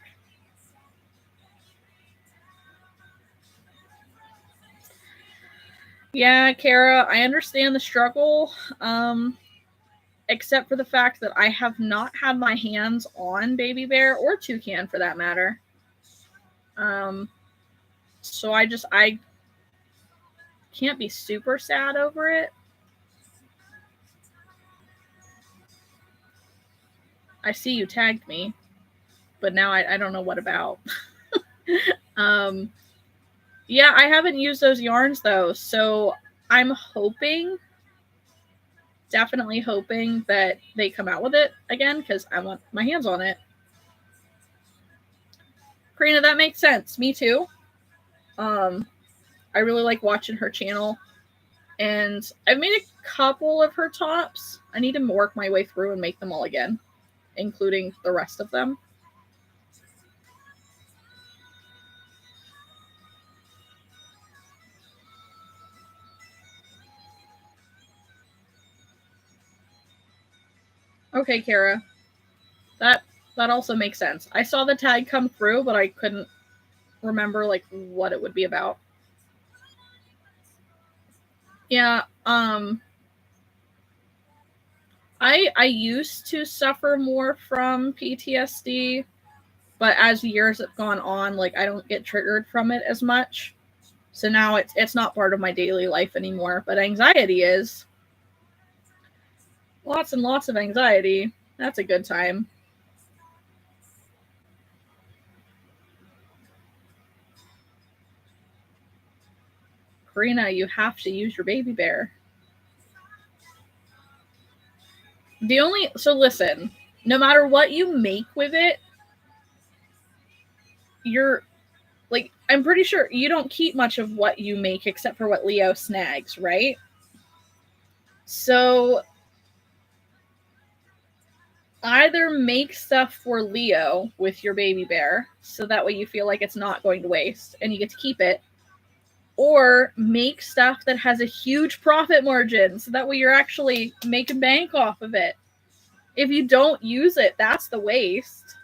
Yeah, Kara, I understand the struggle. Except for the fact that I have not had my hands on Baby Bear or Toucan for that matter. So I can't be super sad over it. I see you tagged me, but now I don't know what about. Yeah, I haven't used those yarns though, so I'm hoping definitely hoping that they come out with it again because I want my hands on it. Karina, that makes sense. Me too. I really like watching her channel, and I've made a couple of her tops. I need to work my way through and make them all again, including the rest of them. Okay, Kara. That also makes sense. I saw the tag come through, but I couldn't remember like what it would be about. Yeah, I used to suffer more from PTSD, but as years have gone on, like I don't get triggered from it as much. So now it's not part of my daily life anymore, but anxiety is. Lots and lots of anxiety. That's a good time. Karina, you have to use your baby bear. So listen, no matter what you make with it, you're like, I'm pretty sure you don't keep much of what you make except for what Leo snags, right? So either make stuff for Leo with your baby bear, so that way you feel like it's not going to waste and you get to keep it, or make stuff that has a huge profit margin, so that way you're actually making bank off of it. If you don't use it, that's the waste.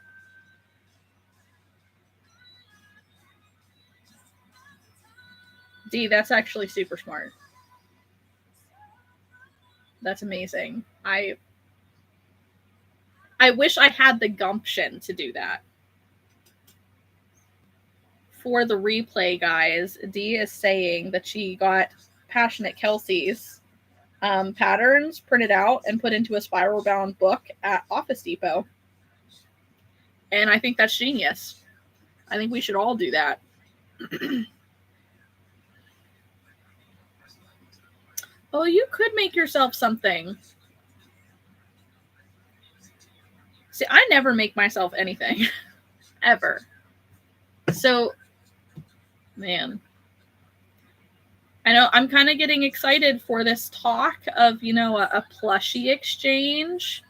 D, that's actually super smart. That's amazing. I wish I had the gumption to do that. For the replay, guys, Dee is saying that she got Passionate Kelsey's patterns printed out and put into a spiral bound book at Office Depot. And I think that's genius. I think we should all do that. Oh, you could make yourself something. See, I never make myself anything. Ever. So, man. I know I'm kind of getting excited for this talk of, you know, a plushie exchange.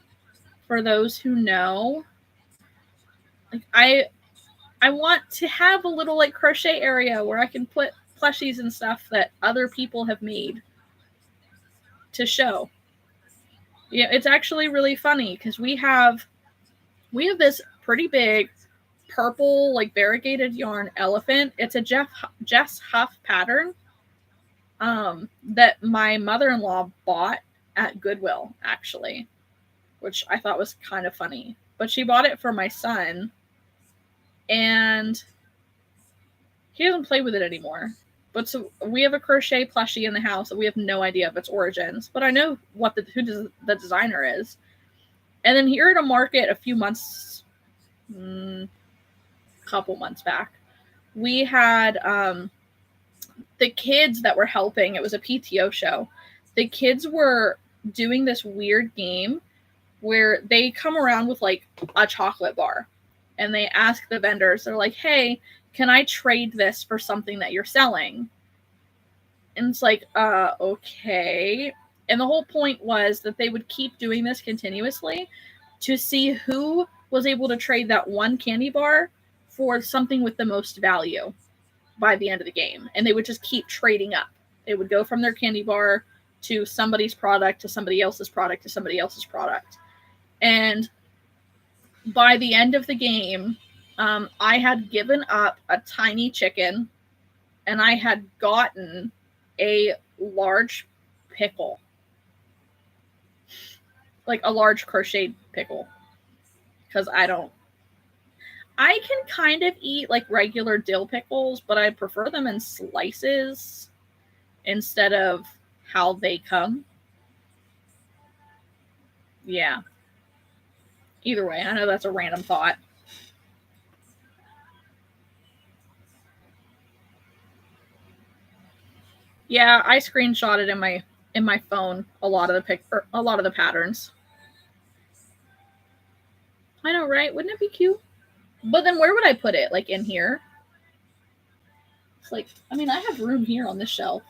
For those who know, like I want to have a little like crochet area where I can put plushies and stuff that other people have made to show. Yeah, it's actually really funny because we have this pretty big purple like variegated yarn elephant. It's a Jess Huff pattern that my mother-in-law bought at Goodwill, actually, which I thought was kind of funny. But she bought it for my son, and he doesn't play with it anymore. But so we have a crochet plushie in the house that we have no idea of its origins, but I know who the designer is. And then here at a market a few months, couple months back, we had the kids that were helping. It was a PTO show. The kids were doing this weird game where they come around with like a chocolate bar and they ask the vendors, they're like, hey, can I trade this for something that you're selling? And it's like, okay. And the whole point was that they would keep doing this continuously to see who was able to trade that one candy bar for something with the most value by the end of the game. And they would just keep trading up. They would go from their candy bar to somebody's product, to somebody else's product, to somebody else's product. And by the end of the game, I had given up a tiny chicken and I had gotten a large pickle. Like a large crocheted pickle. Because I can kind of eat like regular dill pickles, but I prefer them in slices instead of how they come. Yeah. Either way, I know that's a random thought. Yeah, I screenshot it in in my phone a lot of the patterns. I know, right? Wouldn't it be cute? But then where would I put it? Like in here? It's like, I mean, I have room here on this shelf.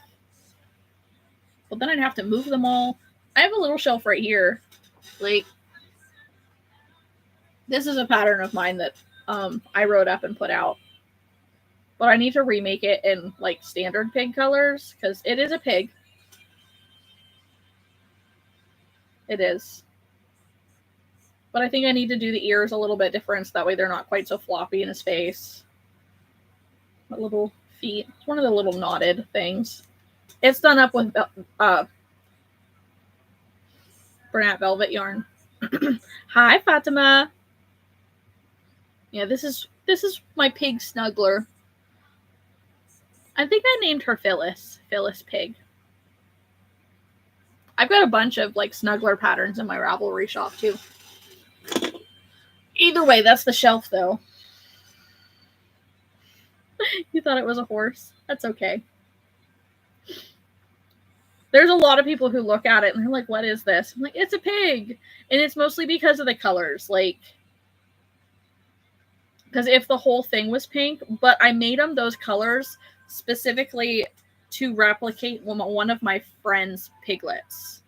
But then I'd have to move them all. I have a little shelf right here. Like, this is a pattern of mine that I wrote up and put out. But I need to remake it in like standard pig colors because it is a pig. It is. But I think I need to do the ears a little bit different so that way they're not quite so floppy in his face. The little feet. It's one of the little knotted things. It's done up with Bernat velvet yarn. Hi, Fatima. Yeah, this is my pig snuggler. I think I named her Phyllis. Phyllis Pig. I've got a bunch of like snuggler patterns in my Ravelry shop too. Either way, that's the shelf though. You thought it was a horse? That's okay. There's a lot of people who look at it and they're like, what is this? I'm like, it's a pig. And it's mostly because of the colors. Like, because if the whole thing was pink, but I made them those colors specifically to replicate one of my friend's piglets.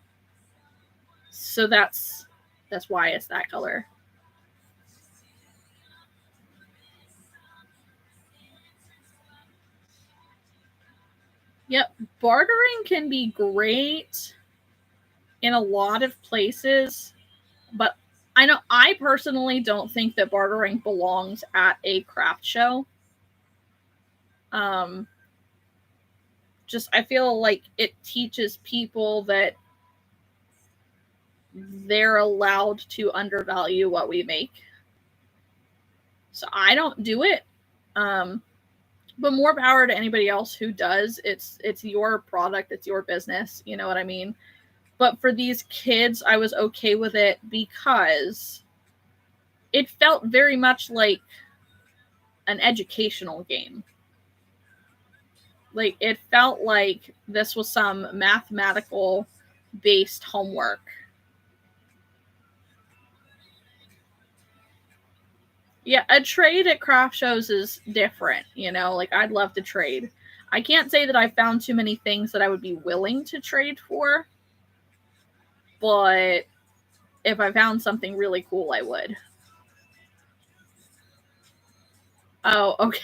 So that's why it's that color. Yep, bartering can be great in a lot of places, but I personally don't think that bartering belongs at a craft show. Just I feel like it teaches people that they're allowed to undervalue what we make. So I don't do it. But more power to anybody else who does. It's your product, it's your business, you know what I mean? But for these kids, I was okay with it because it felt very much like an educational game. Like, it felt like this was some mathematical based homework. Yeah, a trade at craft shows is different, you know? Like, I'd love to trade. I can't say that I found too many things that I would be willing to trade for, but if I found something really cool, I would. Oh, okay.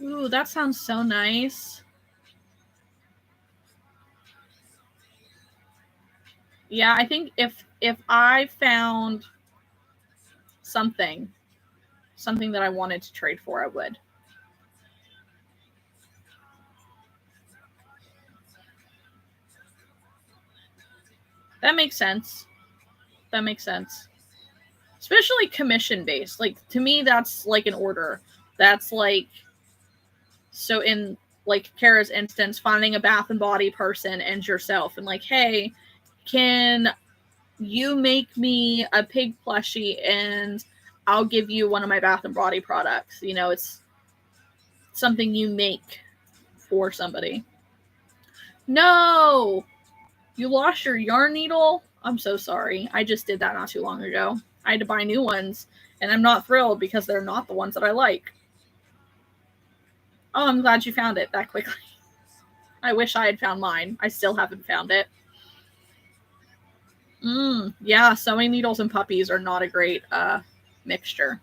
Ooh, that sounds so nice. Yeah, I think if I found something that I wanted to trade for, I would. That makes sense. That makes sense. Especially commission based. Like, to me, that's like an order. That's like, so in like Kara's instance, finding a Bath and Body person and yourself and like, hey, can you make me a pig plushie and I'll give you one of my Bath and Body products. You know, it's something you make for somebody. No! You lost your yarn needle? I'm so sorry. I just did that not too long ago. I had to buy new ones, and I'm not thrilled because they're not the ones that I like. Oh, I'm glad you found it that quickly. I wish I had found mine. I still haven't found it. Yeah, sewing needles and puppies are not a great mixture.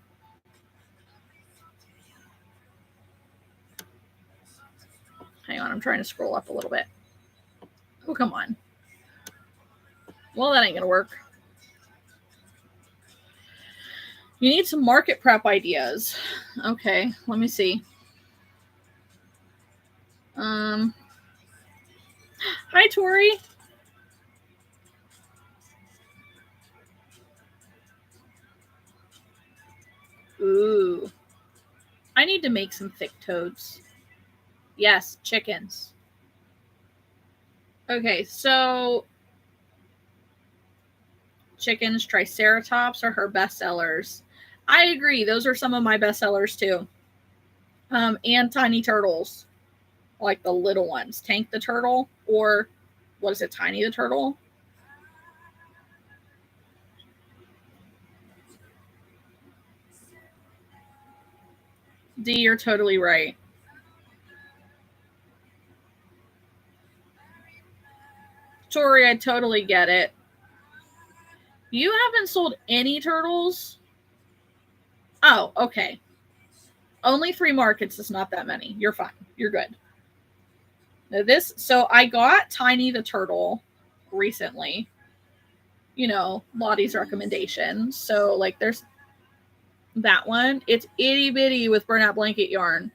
Hang on, I'm trying to scroll up a little bit. Oh, come on. Well, that ain't gonna work. You need some market prep ideas. Okay, let me see. Hi, Tori. Ooh. I need to make some thick toads. Yes, chickens. Okay, so chickens, Triceratops are her bestsellers. I agree. Those are some of my best sellers too. And tiny turtles, like the little ones. Tank the turtle, or what is it? Tiny the turtle. D, you're totally right. Tori, I totally get it. You haven't sold any turtles? Oh, okay. Only 3 markets is not that many. You're fine. You're good. Now so I got Tiny the Turtle recently. You know, Lottie's recommendation. So, like, there's that one. It's itty bitty with burnout blanket yarn.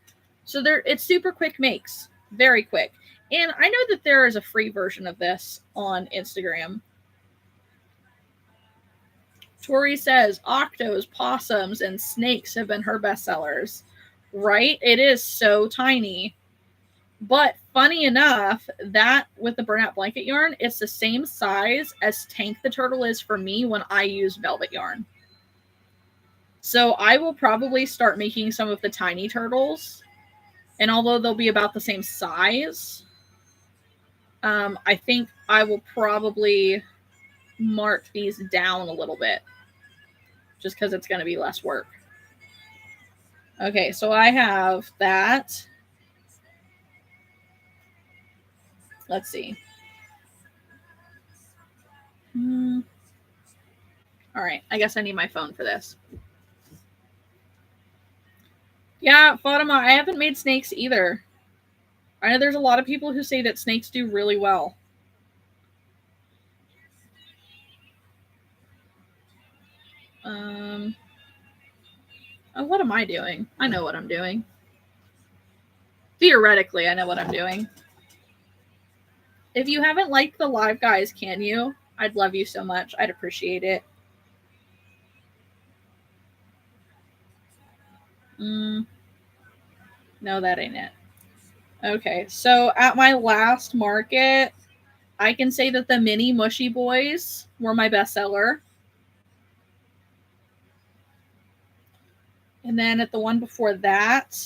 So it's super quick makes. Very quick. And I know that there is a free version of this on Instagram. Tori says octos, possums, and snakes have been her bestsellers. Right? It is so tiny. But funny enough, that with the burnout blanket yarn, it's the same size as Tank the Turtle is for me when I use velvet yarn. So I will probably start making some of the tiny turtles. And although they'll be about the same size, I think I will probably mark these down a little bit. Just because it's going to be less work. Okay, so I have that. Let's see. All right, I guess I need my phone for this. Yeah, Fatima, I haven't made snakes either. I know there's a lot of people who say that snakes do really well. Oh, what am I doing? I know what I'm doing. Theoretically, I know what I'm doing. If you haven't liked the live, guys, can you? I'd love you so much. I'd appreciate it. No, that ain't it. Okay, so at my last market, I can say that the mini mushy boys were my bestseller. And then at the one before that,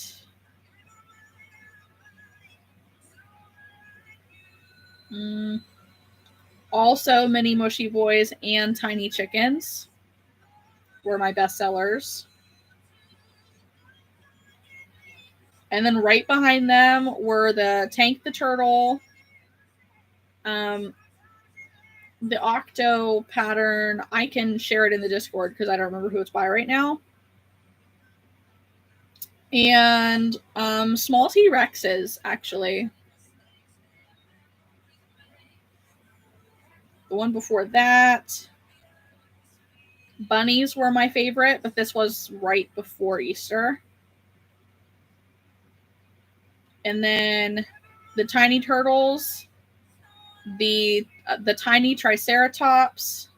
also mini mushy boys and tiny chickens were my bestsellers. And then right behind them were the Tank the Turtle, the Octo pattern. I can share it in the Discord because I don't remember who it's by right now. And small T-Rexes, actually. The one before that, bunnies were my favorite, but this was right before Easter. And then the tiny turtles, the tiny triceratops.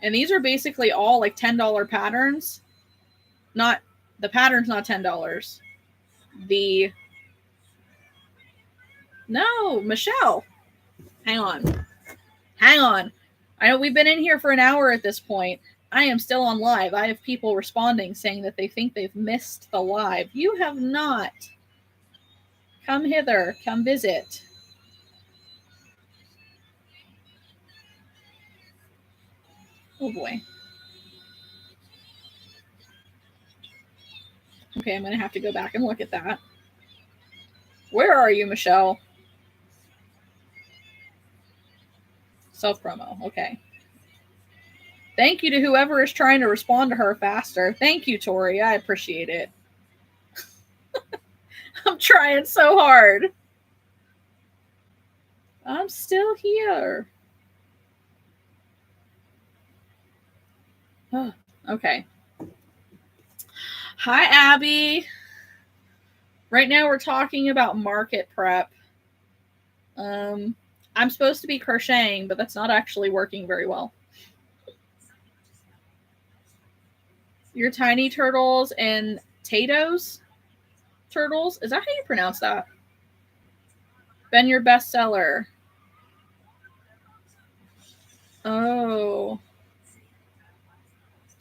And these are basically all like $10 patterns. Not the pattern's not $10. No, Michelle. Hang on. I know we've been in here for an hour at this point. I am still on live. I have people responding saying that they think they've missed the live. You have not. Come hither. Come visit. Oh boy. Okay, I'm going to have to go back and look at that. Where are you, Michelle? Self-promo. Okay. Thank you to whoever is trying to respond to her faster. Thank you, Tori. I appreciate it. I'm trying so hard. I'm still here. Oh, okay. Hi, Abby. Right now we're talking about market prep. I'm supposed to be crocheting, but that's not actually working very well. Your tiny turtles and Tato's turtles. Is that how you pronounce that? Been your bestseller. Oh.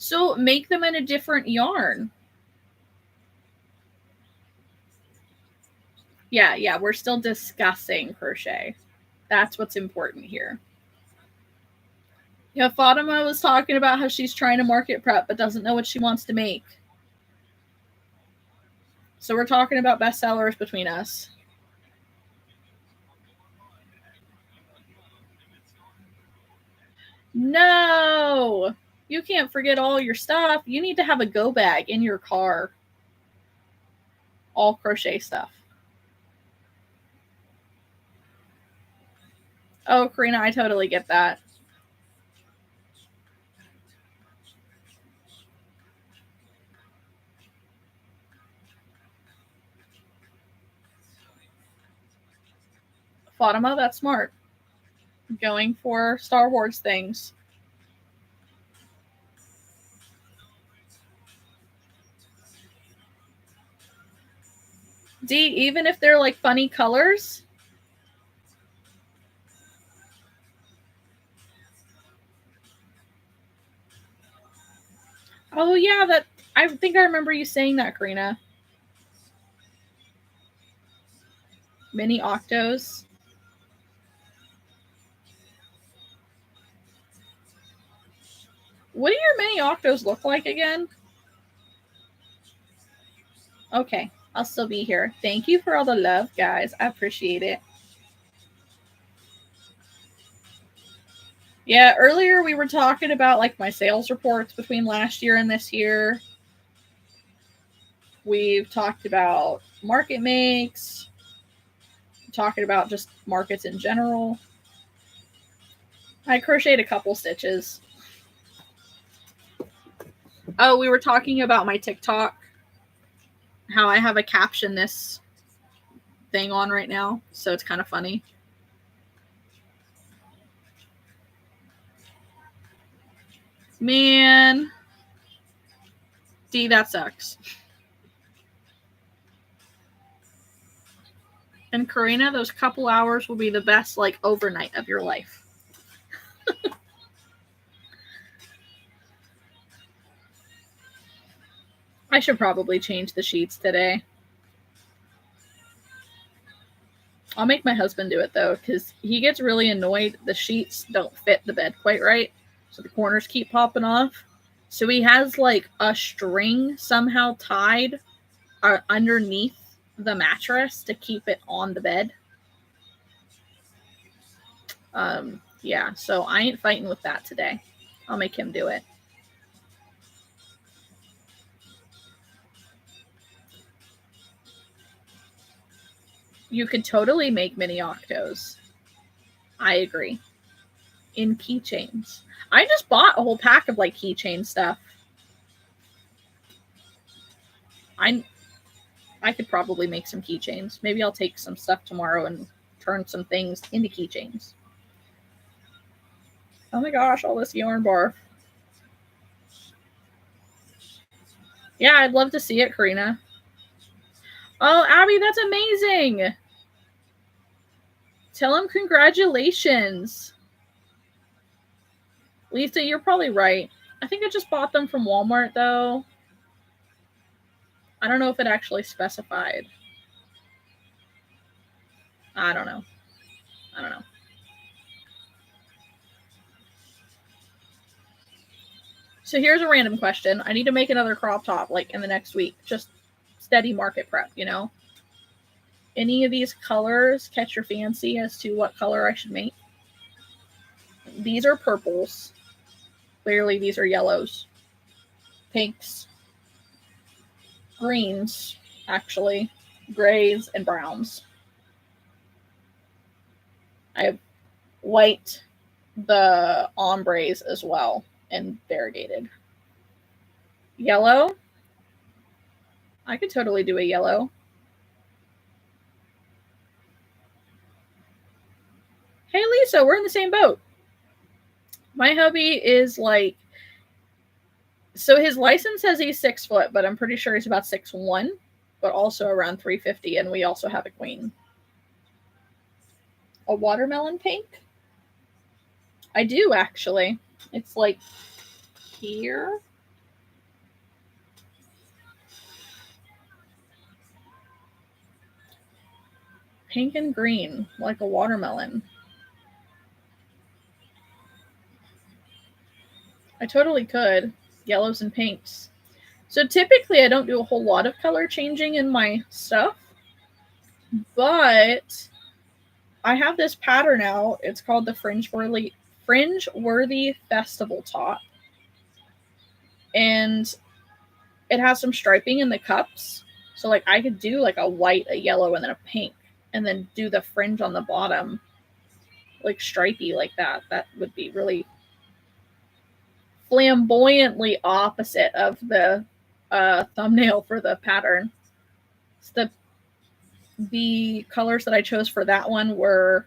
So make them in a different yarn. Yeah, we're still discussing crochet. That's what's important here. Yeah, Fatima was talking about how she's trying to market prep but doesn't know what she wants to make. So we're talking about bestsellers between us. No! You can't forget all your stuff. You need to have a go bag in your car. All crochet stuff. Oh, Karina, I totally get that. Fatima, that's smart. Going for Star Wars things. D, even if they're like funny colors? Oh yeah, that I think I remember you saying that, Karina. Mini octos. What do your mini octos look like again? Okay, I'll still be here. Thank you for all the love, guys. I appreciate it. Yeah, earlier we were talking about like my sales reports between last year and this year. We've talked about market makes, talking about just markets in general. I crocheted a couple stitches. Oh, we were talking about my TikTok, how I have a caption this thing on right now, so it's kind of funny. Man, D, that sucks. And Karina, those couple hours will be the best like overnight of your life. I should probably change the sheets today. I'll make my husband do it though, because he gets really annoyed the sheets don't fit the bed quite right, so the corners keep popping off. So he has like a string somehow tied underneath the mattress to keep it on the bed. Yeah, so I ain't fighting with that today. I'll make him do it. You could totally make mini octos. I agree. In keychains. I just bought a whole pack of like keychain stuff. I could probably make some keychains. Maybe I'll take some stuff tomorrow and turn some things into keychains. Oh my gosh, all this yarn barf. Yeah, I'd love to see it, Karina. Oh, Abby, that's amazing. Tell him congratulations. Lisa, you're probably right. I think I just bought them from Walmart, though. I don't know if it actually specified. I don't know. So here's a random question. I need to make another crop top like in the next week. Just steady market prep, you know? Any of these colors catch your fancy as to what color I should make? These are purples. Clearly these are yellows. Pinks. Greens, actually. Grays and browns. I have white, the ombres as well, and variegated. Yellow. I could totally do a yellow. Hey, Lisa, we're in the same boat. My hubby is like, so his license says he's 6 foot, but I'm pretty sure he's about 6'1", but also around 350, and we also have a queen. A watermelon pink? I do, actually. It's like here. Pink and green, like a watermelon. I totally could. Yellows and pinks. So typically I don't do a whole lot of color changing in my stuff, but I have this pattern out. It's called the Fringe Worthy Festival Top. And it has some striping in the cups. So like I could do like a white, a yellow, and then a pink, and then do the fringe on the bottom like stripey like that. That would be really flamboyantly opposite of the thumbnail for the pattern. So the colors that I chose for that one were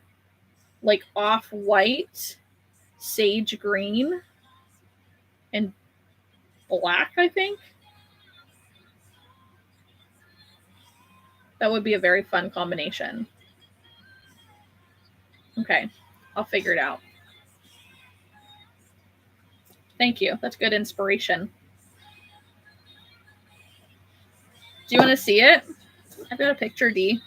like off-white, sage green, and black, I think. That would be a very fun combination. Okay, I'll figure it out. Thank you. That's good inspiration. Do you want to see it? I've got a picture, Dee.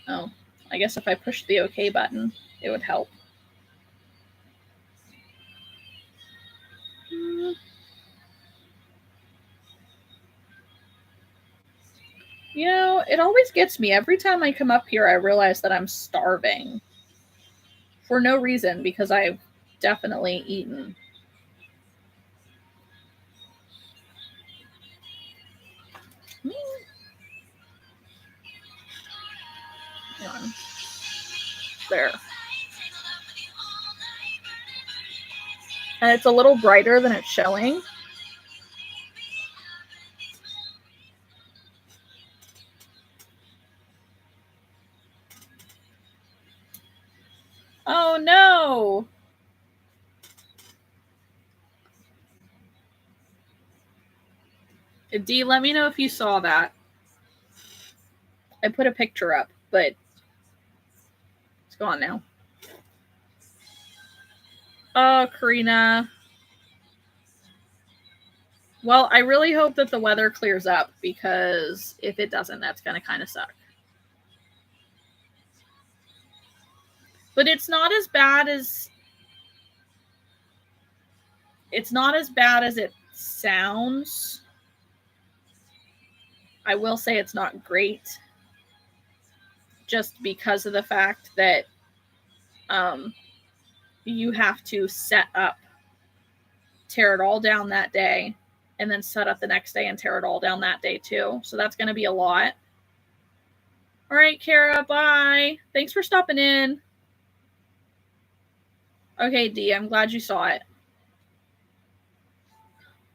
Oh, I guess if I push the OK button, it would help. You know, it always gets me. Every time I come up here, I realize that I'm starving. For no reason, because I've definitely eaten. There. And it's a little brighter than it's showing. Oh no! Dee, let me know if you saw that. I put a picture up, but it's gone now. Oh, Karina. Well, I really hope that the weather clears up, because if it doesn't, that's going to kind of suck. But it's not as bad as it sounds. I will say it's not great, just because of the fact that you have to set up, tear it all down that day, and then set up the next day and tear it all down that day too. So that's going to be a lot. All right, Kara, bye. Thanks for stopping in. Okay, Dee, I'm glad you saw it.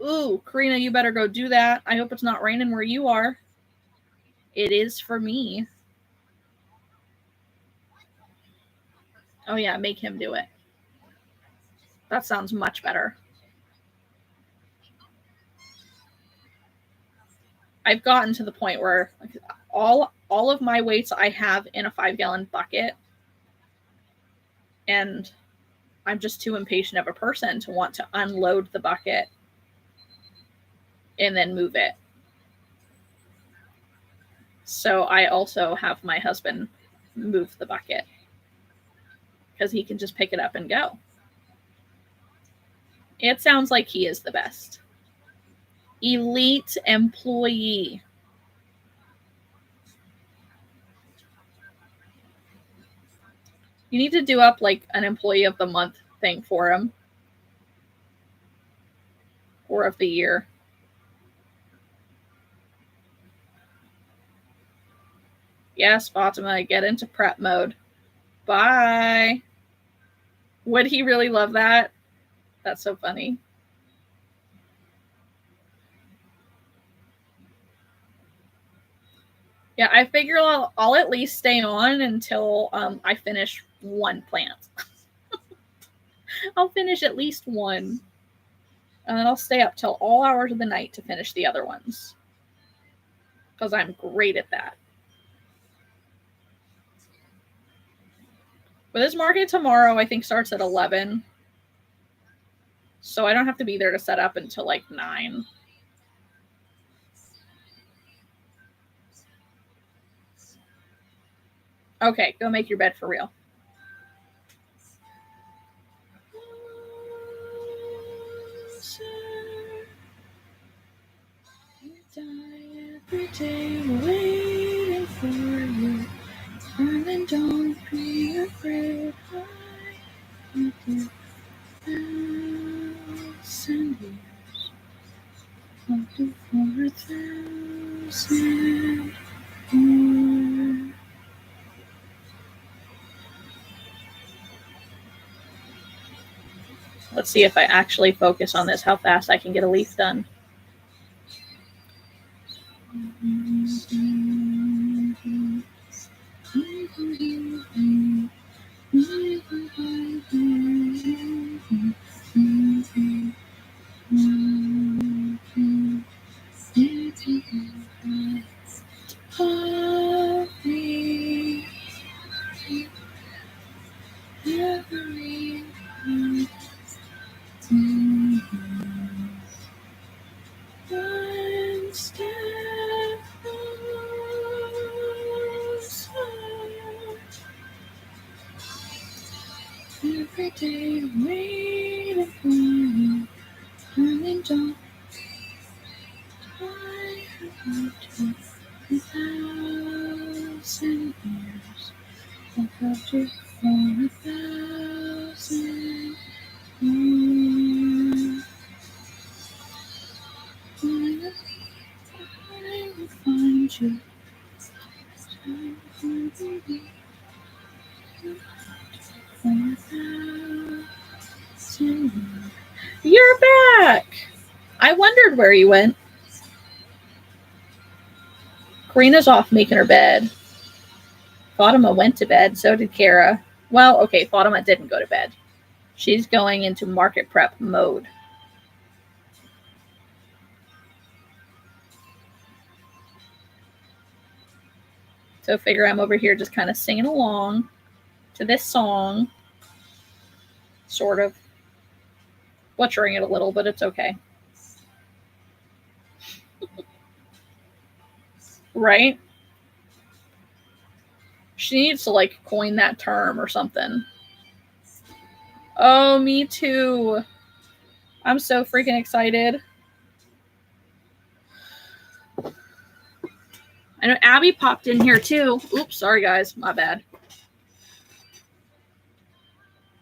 Ooh, Karina, you better go do that. I hope it's not raining where you are. It is for me. Oh yeah, make him do it. That sounds much better. I've gotten to the point where all of my weights I have in a 5-gallon bucket, and I'm just too impatient of a person to want to unload the bucket and then move it. So I also have my husband move the bucket, because he can just pick it up and go. It sounds like he is the best. Elite employee. You need to do up like an employee of the month thing for him. Or of the year. Yes, Fatima, get into prep mode. Bye. Would he really love that? That's so funny. Yeah, I figure I'll at least stay on until I finish one plant. I'll finish at least one. And then I'll stay up till all hours of the night to finish the other ones. Because I'm great at that. But this market tomorrow, I think, starts at 11. So I don't have to be there to set up until like 9. Okay, go make your bed for real. Every day waiting for you, and then don't be afraid. I will give 1,000 years, I'll do 4,000 more. Let's see if I actually focus on this, how fast I can get a leaf done. Every day waiting for you, and then don't. I have loved you 1,000 years. I've loved you for 1,000 more. Finally, I will find you. You're back! I wondered where you went. Karina's off making her bed. Fatima went to bed, so did Kara. Well, okay, Fatima didn't go to bed. She's going into market prep mode. So figure I'm over here just kind of singing along to this song. Sort of. Butchering it a little, but it's okay. Right? She needs to, like, coin that term or something. Oh, me too. I'm so freaking excited. I know Abby popped in here too. Oops, sorry guys, my bad.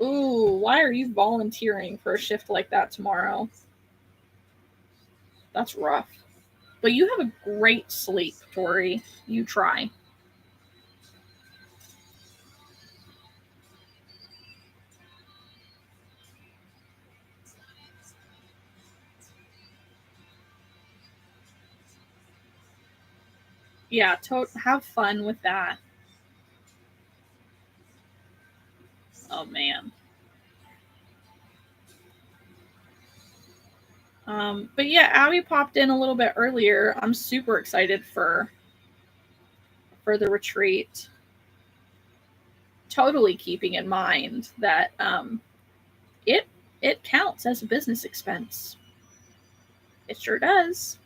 Ooh, why are you volunteering for a shift like that tomorrow? That's rough. But you have a great sleep, Tori. You try. Yeah, have fun with that. Oh, man. But yeah, Abby popped in a little bit earlier. I'm super excited for the retreat. Totally keeping in mind that it counts as a business expense. It sure does.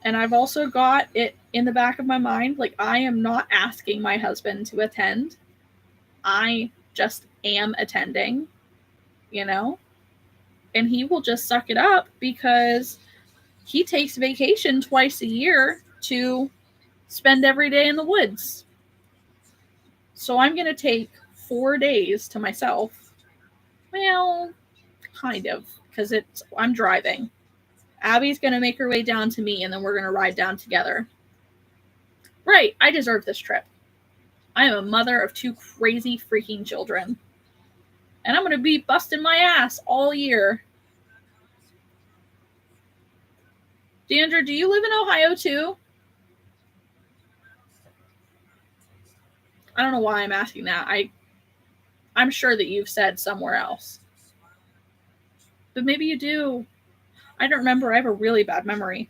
And I've also got it in the back of my mind, like, I am not asking my husband to attend. I just am attending, you know? And he will just suck it up because he takes vacation twice a year to spend every day in the woods. So I'm going to take 4 days to myself. Well, kind of, because I'm driving. Abby's going to make her way down to me, and then we're going to ride down together. Right, I deserve this trip. I am a mother of 2 crazy freaking children. And I'm going to be busting my ass all year. Deandra, do you live in Ohio too? I don't know why I'm asking that. I'm sure that you've said somewhere else. But maybe you do. I don't remember. I have a really bad memory.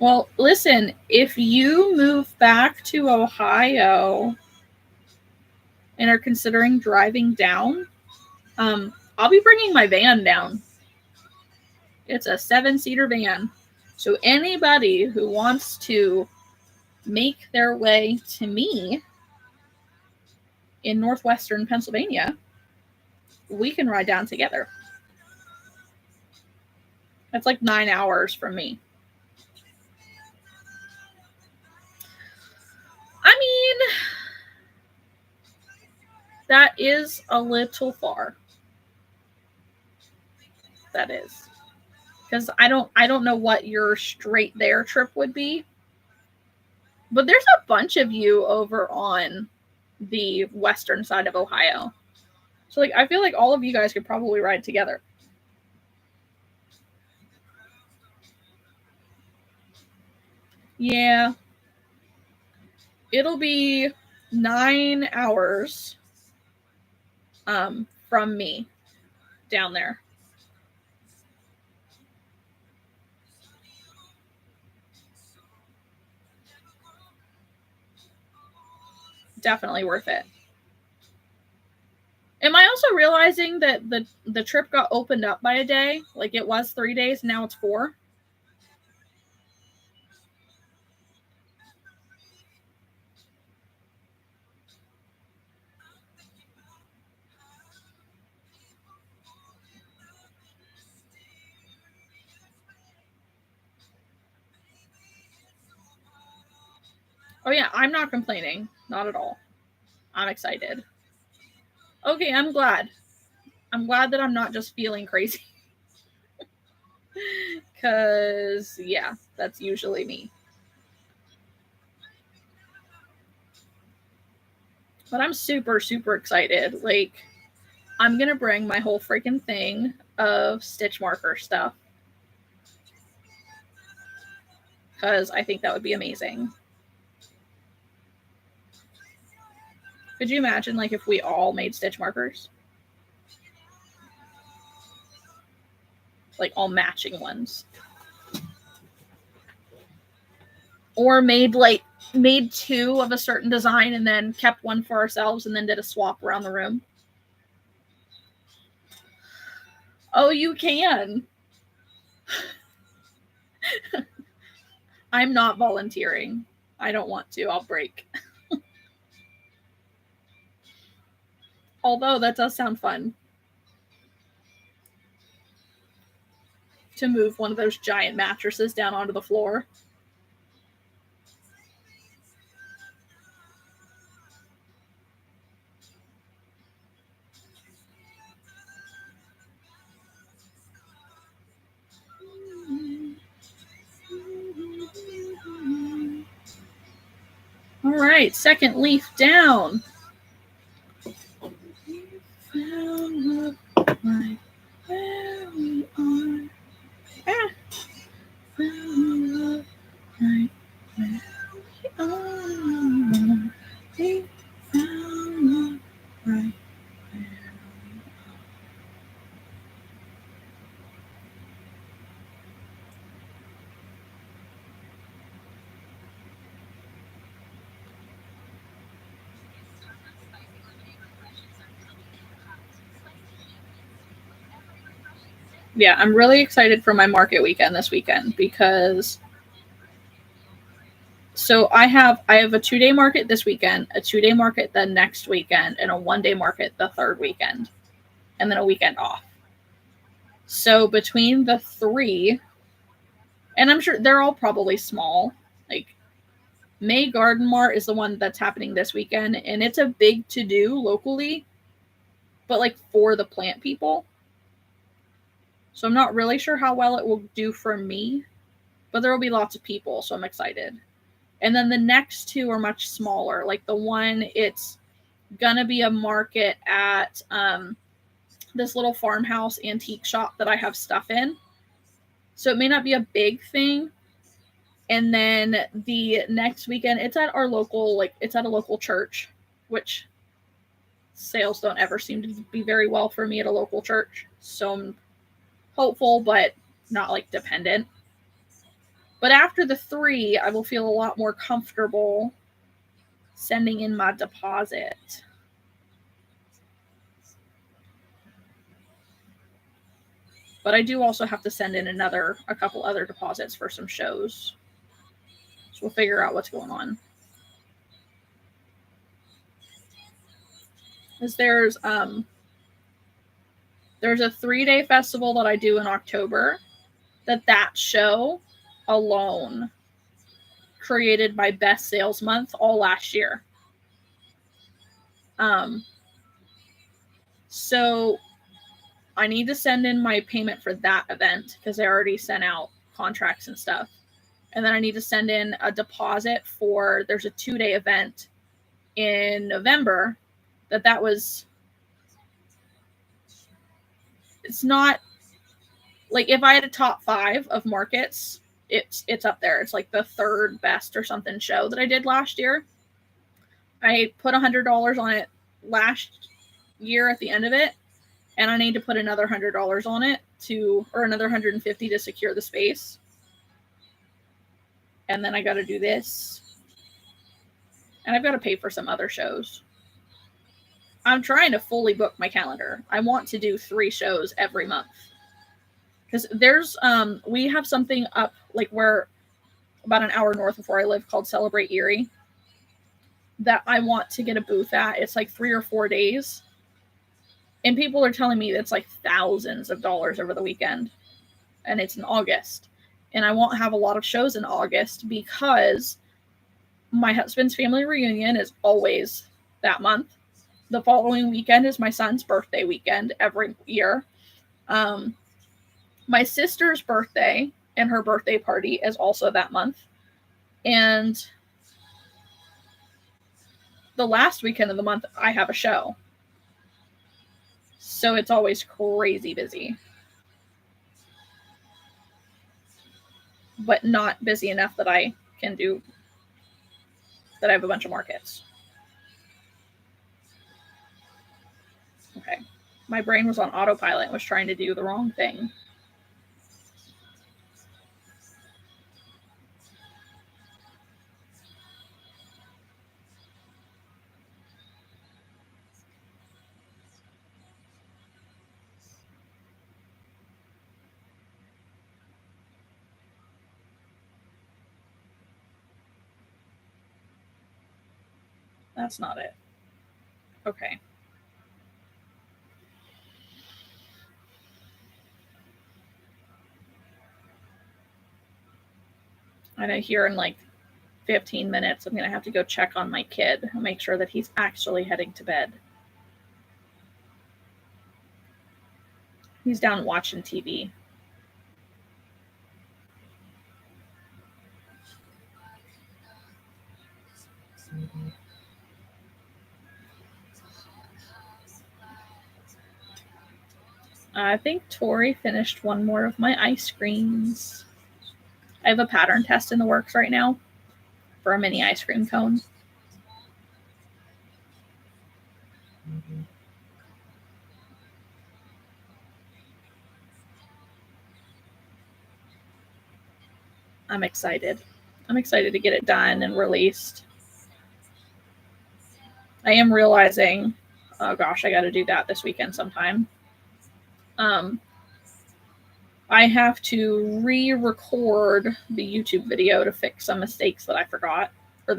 Well, listen, if you move back to Ohio and are considering driving down, I'll be bringing my van down. It's a 7-seater van. So anybody who wants to make their way to me in northwestern Pennsylvania, we can ride down together. That's like 9 hours from me. I mean, that is a little far. That is. Because I don't know what your straight there trip would be. But there's a bunch of you over on the western side of Ohio. So like I feel like all of you guys could probably ride together. Yeah. It'll be 9 hours from me down there. Definitely worth it. Am I also realizing that the trip got opened up by a day? Like it was 3 days, now it's 4? Oh yeah, I'm not complaining. Not at all. I'm excited. Okay, I'm glad. I'm glad that I'm not just feeling crazy. Because, yeah, that's usually me. But I'm super, super excited. Like, I'm going to bring my whole freaking thing of stitch marker stuff. Because I think that would be amazing. Could you imagine, like, if we all made stitch markers? Like, all matching ones. Or made 2 of a certain design and then kept one for ourselves and then did a swap around the room. Oh, you can. I'm not volunteering. I don't want to. I'll break. Although that does sound fun. To move one of those giant mattresses down onto the floor. All right, second leaf down. Found love right where we are. Ah. Found love right where we are. We found love right where we are. Yeah, I'm really excited for my market weekend this weekend because so I have a 2-day market this weekend, a 2-day market the next weekend, and a 1-day market the third weekend, and then a weekend off. So between the 3, and I'm sure they're all probably small, like May Garden Mart is the one that's happening this weekend, and it's a big to-do locally, but like for the plant people. So I'm not really sure how well it will do for me, but there will be lots of people, so I'm excited. And then the next 2 are much smaller. Like the one, it's gonna be a market at this little farmhouse antique shop that I have stuff in. So it may not be a big thing. And then the next weekend, it's at our local, it's at a local church, which sales don't ever seem to be very well for me at a local church. So I'm hopeful, but not like dependent. But after the 3, I will feel a lot more comfortable sending in my deposit. But I do also have to send in a couple other deposits for some shows. So we'll figure out what's going on. Because there's a 3-day festival that I do in October that show alone created my best sales month all last year. So I need to send in my payment for that event because I already sent out contracts and stuff. And then I need to send in a deposit there's a 2-day event in November it's not like, if I had a top 5 of markets, it's up there. It's like the 3rd best or something show that I did last year. I put $100 on it last year at the end of it, and I need to put another $100 on it or another $150 to secure the space. And then I got to do this. And I've got to pay for some other shows. I'm trying to fully book my calendar. I want to do 3 shows every month. Because we have something up, like, where about an hour north of where I live, called Celebrate Erie, that I want to get a booth at. It's like 3 or 4 days. And people are telling me that's like thousands of dollars over the weekend. And it's in August. And I won't have a lot of shows in August because my husband's family reunion is always that month. The following weekend is my son's birthday weekend every year. My sister's birthday and her birthday party is also that month. And the last weekend of the month, I have a show. So it's always crazy busy. But not busy enough that I have a bunch of markets. Okay. My brain was on autopilot and was trying to do the wrong thing. That's not it. Okay. I know here in like 15 minutes, I'm going to have to go check on my kid and make sure that he's actually heading to bed. He's down watching TV. I think Tori finished one more of my ice creams. I have a pattern test in the works right now for a mini ice cream cone. I'm excited. I'm excited to get it done and released. I am realizing, oh gosh, I got to do that this weekend sometime. I have to re-record the YouTube video to fix some mistakes that I forgot, or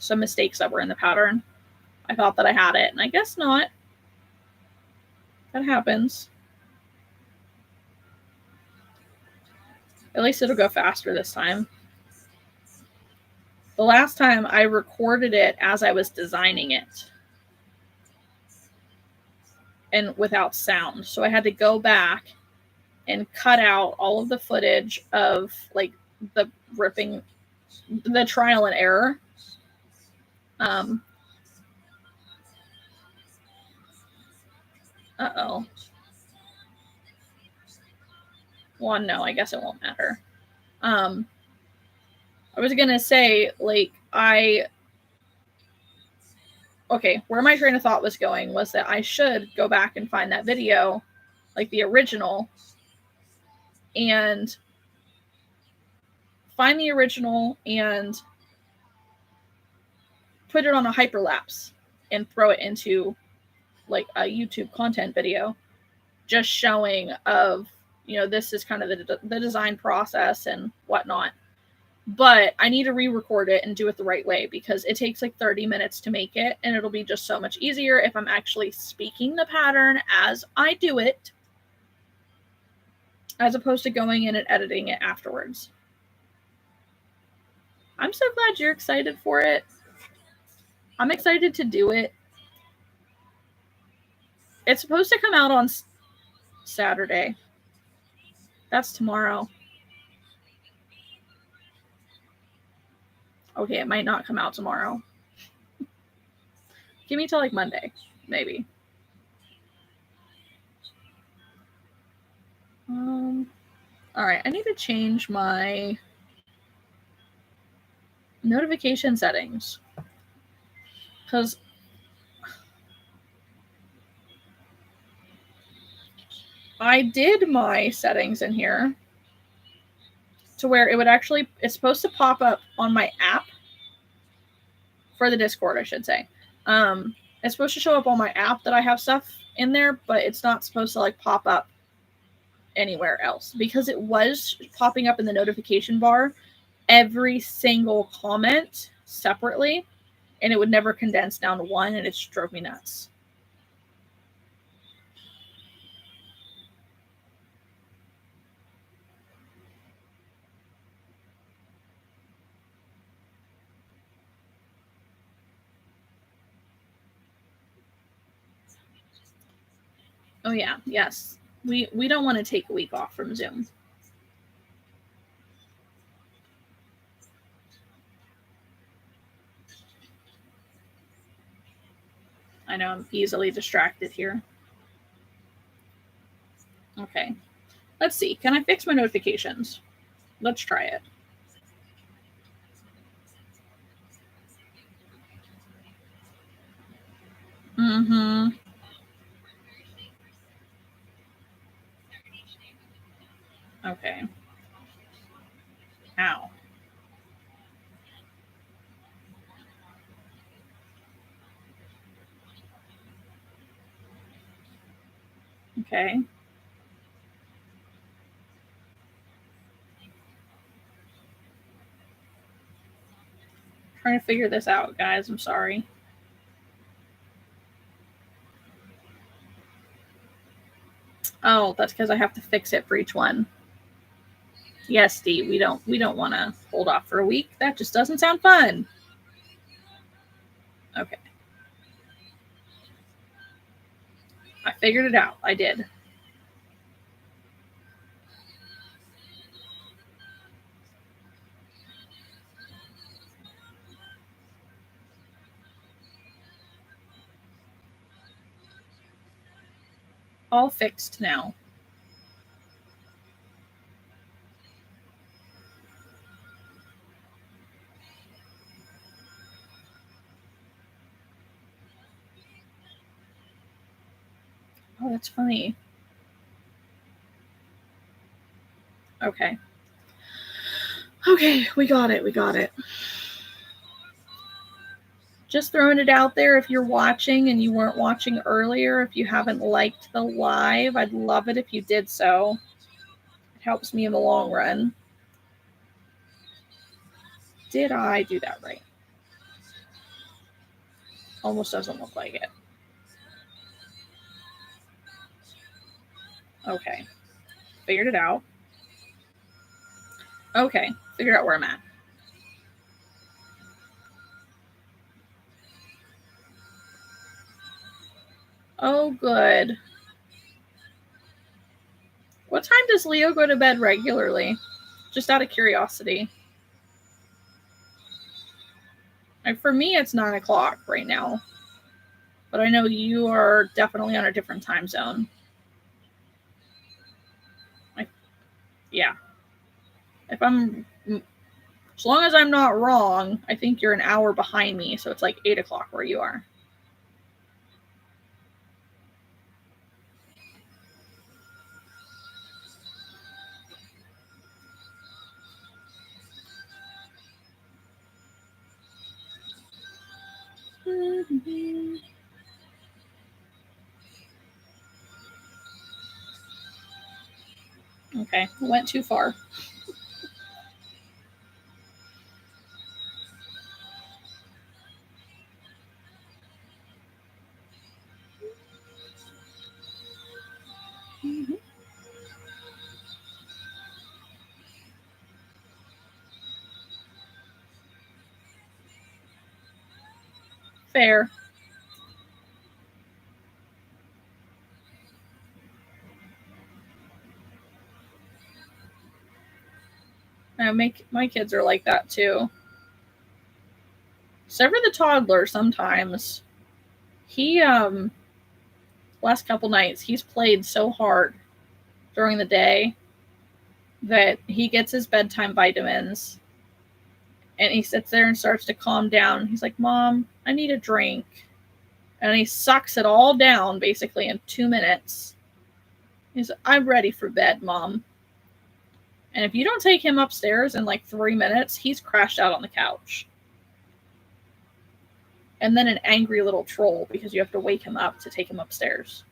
some mistakes that were in the pattern. I thought that I had it, and I guess not. That happens. At least it'll go faster this time. The last time I recorded it as I was designing it and without sound. So I had to go back and cut out all of the footage of like the ripping, the trial and error. Uh-oh. Well, no, I guess it won't matter. I was going to say, like, okay, where my train of thought was going was that I should go back and find that video, like the original, and find the original and put it on a hyperlapse and throw it into like a YouTube content video, just showing of, you know, this is kind of the design process and whatnot. But I need to re-record it and do it the right way, because it takes like 30 minutes to make it, and it'll be just so much easier if I'm actually speaking the pattern as I do it, as opposed to going in and editing it afterwards. I'm so glad you're excited for it. I'm excited to do it. It's supposed to come out on Saturday. That's tomorrow. Okay, it might not come out tomorrow. Give me till like Monday, maybe. All right, I need to change my notification settings, because I did my settings in here to where it would actually, it's supposed to pop up on my app for the Discord, I should say. It's supposed to show up on my app that I have stuff in there, but it's not supposed to like pop up anywhere else, because it was popping up in the notification bar every single comment separately, and it would never condense down to one, and it just drove me nuts. Oh yeah, yes. We don't want to take a week off from Zoom. I know I'm easily distracted here. Okay. Let's see. Can I fix my notifications? Let's try it. Mm-hmm. Okay. Ow. Okay. Trying to figure this out, guys. I'm sorry. Oh, that's because I have to fix it for each one. Yes, Steve. We don't want to hold off for a week. That just doesn't sound fun. Okay. I figured it out. I did. All fixed now. Oh, that's funny. Okay. Okay, we got it. We got it. Just throwing it out there. If you're watching and you weren't watching earlier, if you haven't liked the live, I'd love it if you did so. It helps me in the long run. Did I do that right? Almost doesn't look like it. Okay. Figured it out. Okay. Figured out where I'm at. Oh, good. What time does Leo go to bed regularly? Just out of curiosity. Like, for me, it's 9 o'clock right now. But I know you are definitely on a different time zone. Yeah. If I'm, as long as I'm not wrong, I think you're an hour behind me. So it's like 8 o'clock where you are. Okay, went too far. Fair. My kids are like that too. Except for the toddler sometimes. He last couple nights he's played so hard during the day that he gets his bedtime vitamins and he sits there and starts to calm down. He's like, "Mom, I need a drink." And he sucks it all down basically in 2 minutes. He's like, "I'm ready for bed, Mom." And if you don't take him upstairs in like 3 minutes, he's crashed out on the couch. And then an angry little troll because you have to wake him up to take him upstairs.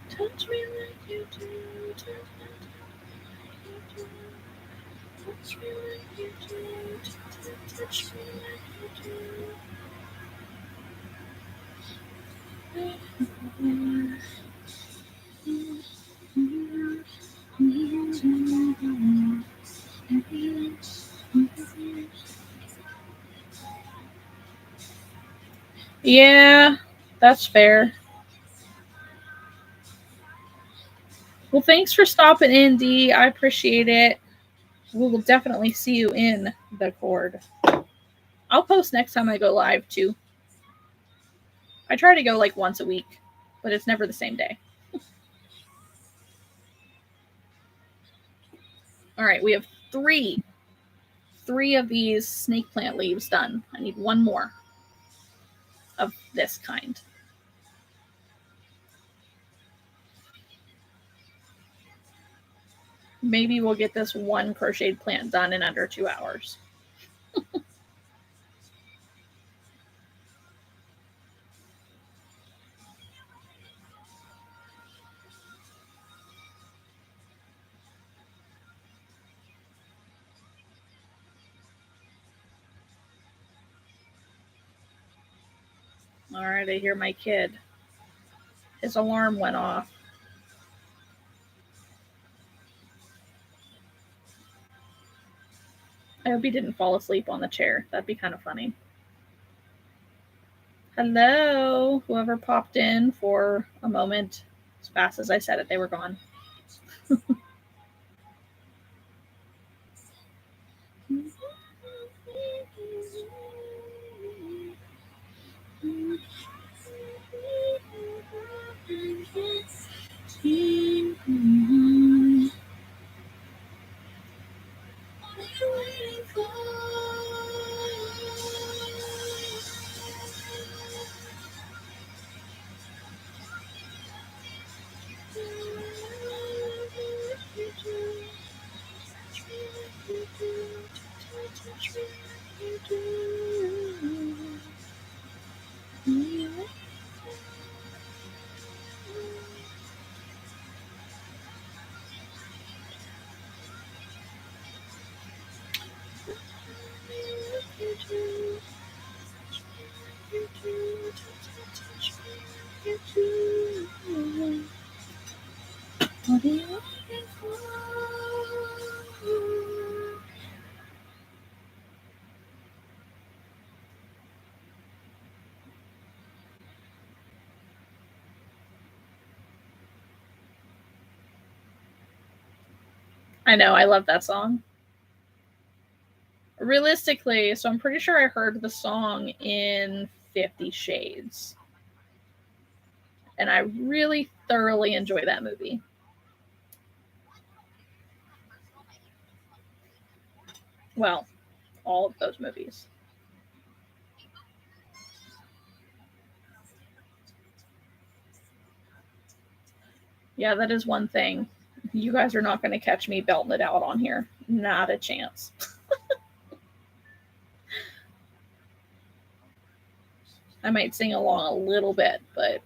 Touch me like you do. Touch me like you do. Touch me like you do. Yeah, that's fair. Well, thanks for stopping in, Dee. I appreciate it. We will definitely see you in the cord. I'll post next time I go live too. I try to go like once a week, but it's never the same day. All right, we have three of these snake plant leaves done. I need one more of this kind. Maybe we'll get this one crocheted plant done in under 2 hours. All right, I hear my kid. His alarm went off. I hope he didn't fall asleep on the chair. That'd be kind of funny. Hello, whoever popped in for a moment. As fast as I said it, they were gone. What are you looking for? I know, I love that song. Realistically, so I'm pretty sure I heard the song in 50 Shades. And I really thoroughly enjoy that movie. Well, all of those movies. Yeah, that is one thing. You guys are not going to catch me belting it out on here. Not a chance. I might sing along a little bit, but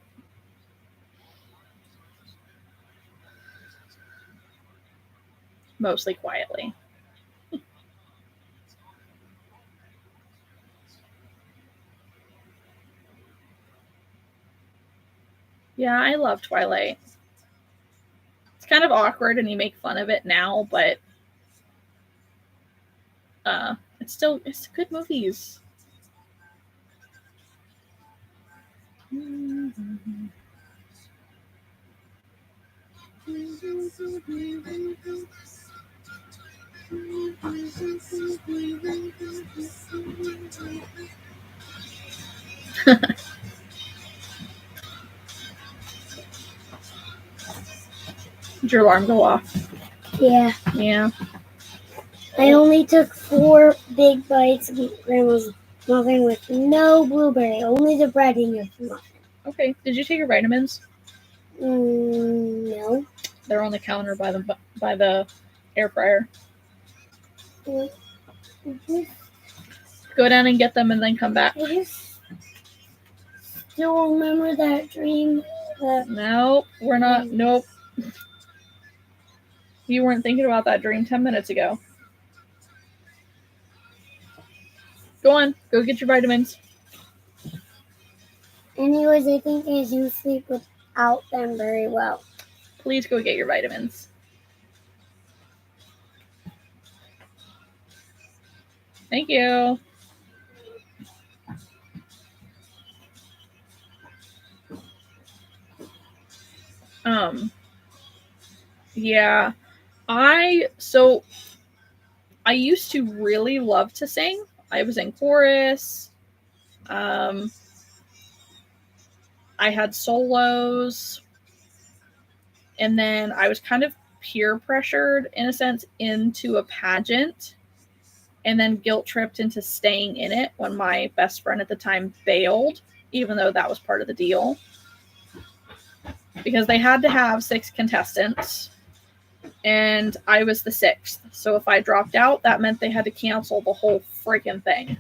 mostly quietly. Yeah, I love Twilight. It's kind of awkward and you make fun of it now, but it's good movies. Did your alarm go off? Yeah. Yeah. I only took 4 big bites of Grandma's muffin with no blueberry, only the breading of the muffin. Okay. Did you take your vitamins? No. They're on the counter by the air fryer. Mm-hmm. Go down and get them and then come back. I just still remember that dream. No, we're not. Nope. You weren't thinking about that dream 10 minutes ago. Go on. Go get your vitamins. Anyways, I think I do sleep without them very well. Please go get your vitamins. Thank you. Yeah. I used to really love to sing. I was in chorus. I had solos. And then I was kind of peer pressured, in a sense, into a pageant. And then guilt tripped into staying in it when my best friend at the time bailed, even though that was part of the deal. Because they had to have 6 contestants. And I was the 6th. So if I dropped out, that meant they had to cancel the whole freaking thing.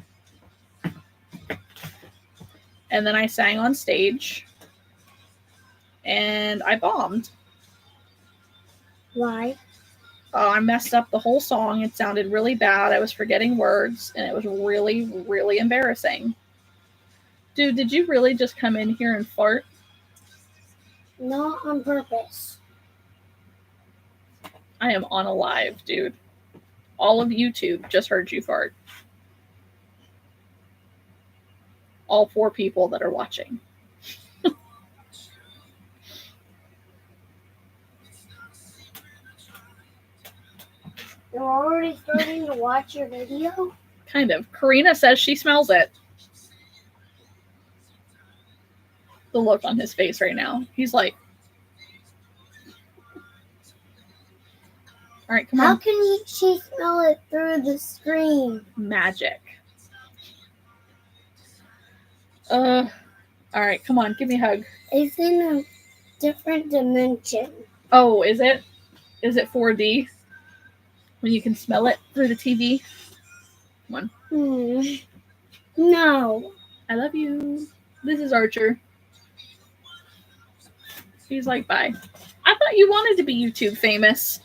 And then I sang on stage. And I bombed. Why? I messed up the whole song. It sounded really bad. I was forgetting words. And it was really, really embarrassing. Dude, did you really just come in here and fart? Not on purpose. I am on a live, dude. All of YouTube just heard you fart. All 4 people that are watching. You're already starting to watch your video? Kind of. Karina says she smells it. The look on his face right now. He's like, all right, come on. How can she smell it through the screen? Magic. All right, come on, give me a hug. It's in a different dimension. Oh, is it? Is it 4D? When you can smell it through the TV? Come on. No. I love you. This is Archer. He's like, bye. I thought you wanted to be YouTube famous.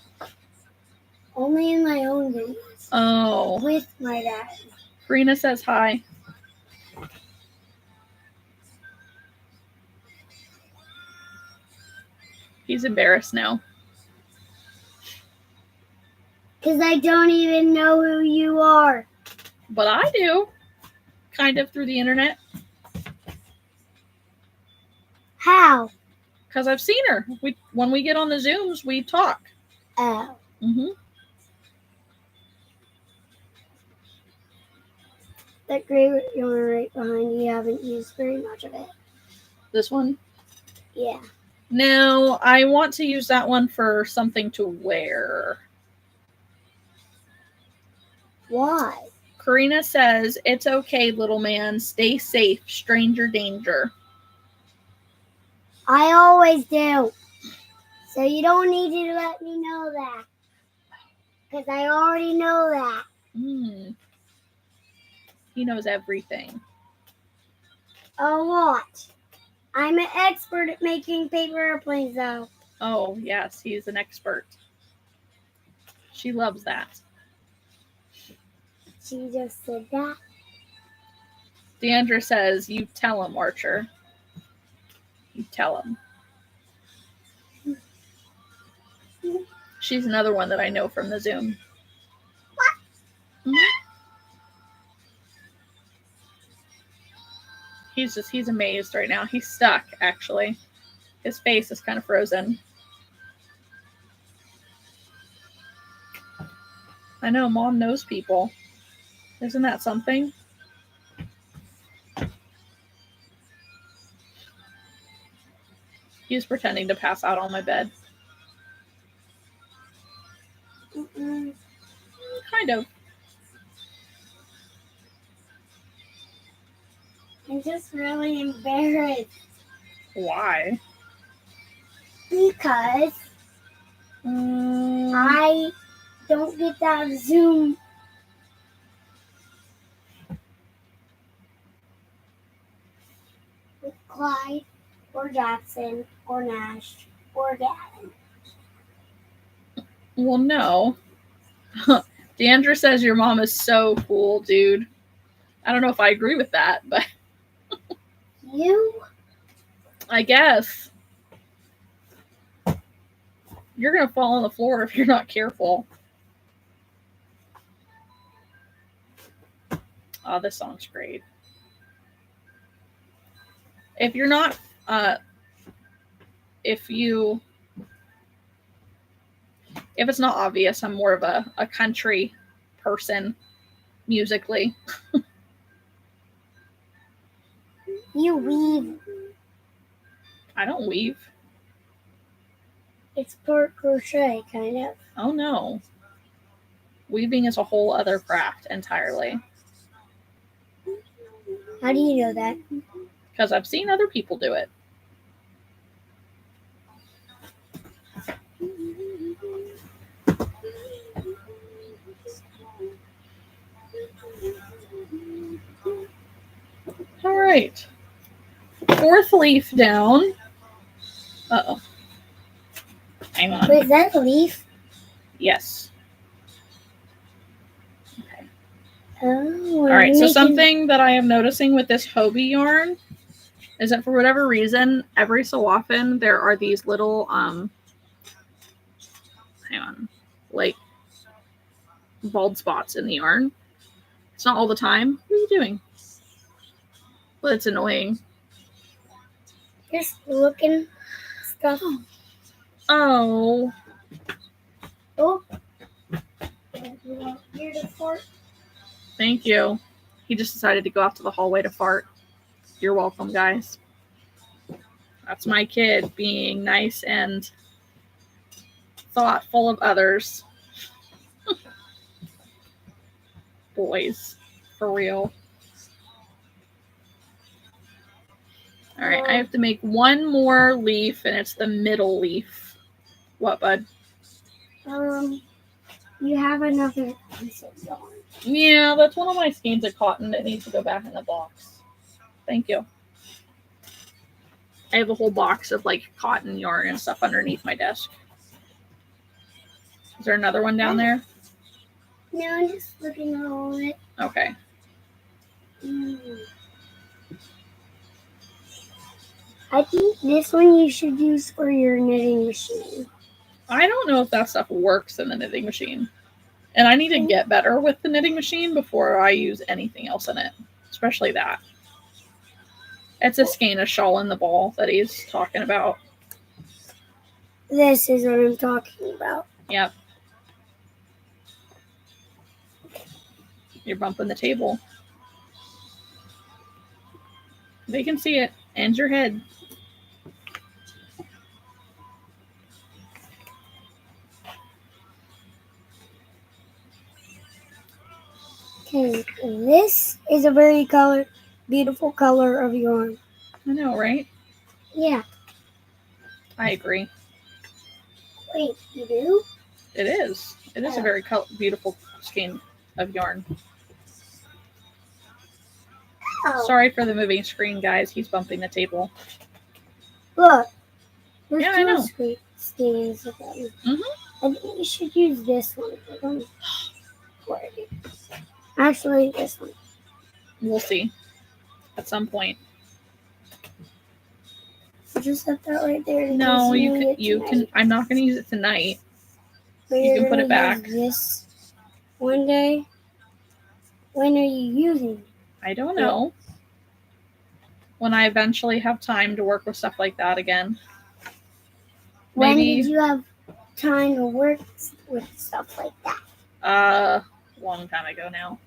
Only in my own videos. Oh. With my dad. Karina says hi. He's embarrassed now. Because I don't even know who you are. But I do. Kind of through the internet. How? Because I've seen her. When we get on the Zooms, we talk. Oh. Mm-hmm. That gray yarn right behind you haven't used very much of it. This one? Yeah. No, I want to use that one for something to wear. Why? Karina says, it's okay, little man. Stay safe. Stranger danger. I always do. So you don't need to let me know that. Because I already know that. He knows everything. A lot. I'm an expert at making paper airplanes, though. Oh, yes, he's an expert. She loves that. She just said that. Deandra says, you tell him, Archer. You tell him. She's another one that I know from the Zoom. What? Mm-hmm. He's amazed right now. He's stuck, actually. His face is kind of frozen. I know, Mom knows people. Isn't that something? He's pretending to pass out on my bed. Mm-mm. Kind of. I'm just really embarrassed. Why? Because I don't get that Zoom. With Clyde or Jackson or Nash or Gavin. Well, no. Deandra says your mom is so cool, dude. I don't know if I agree with that, but You? I guess. You're going to fall on the floor if you're not careful. Oh, this song's great. If you're not, if it's not obvious, I'm more of a country person musically. You weave. I don't weave. It's part crochet, kind of. Oh, no. Weaving is a whole other craft entirely. How do you know that? Because I've seen other people do it. All right. 4th leaf down. Uh-oh. Hang on. Wait, is that a leaf? Yes. Okay. Oh, all right. So something that I am noticing with this Hobie yarn is that for whatever reason, every so often there are these little, hang on, like bald spots in the yarn. It's not all the time. What are you doing? Well, it's annoying. Just looking stuff. Oh. Oh. Here to fart. Thank you. He just decided to go out to the hallway to fart. You're welcome, guys. That's my kid being nice and thoughtful of others. Boys. For real. All right, I have to make one more leaf, and it's the middle leaf. What, bud? You have another piece of yarn. Yeah, that's one of my skeins of cotton that needs to go back in the box. Thank you. I have a whole box of like cotton yarn and stuff underneath my desk. Is there another one down there? No, I'm just looking at all of it. Okay. I think this one you should use for your knitting machine. I don't know if that stuff works in the knitting machine. And I need to get better with the knitting machine before I use anything else in it. Especially that. It's a skein of shawl in the ball that he's talking about. This is what I'm talking about. Yep. You're bumping the table. They can see it. And your head. Okay, this is a very beautiful color of yarn. I know, right? Yeah. I agree. Wait, you do? It is. It is a very beautiful skein of yarn. Oh. Sorry for the moving screen, guys. He's bumping the table. Look. There's Yeah, I know. skeins of them. Mm-hmm. I think you should use this one. Actually, this one. We'll see. At some point. Just set that right there. No, you can. I'm not going to use it tonight. But you can put it back. This one day. When are you using it? I don't know. When I eventually have time to work with stuff like that again. When did you have time to work with stuff like that? Long time ago now.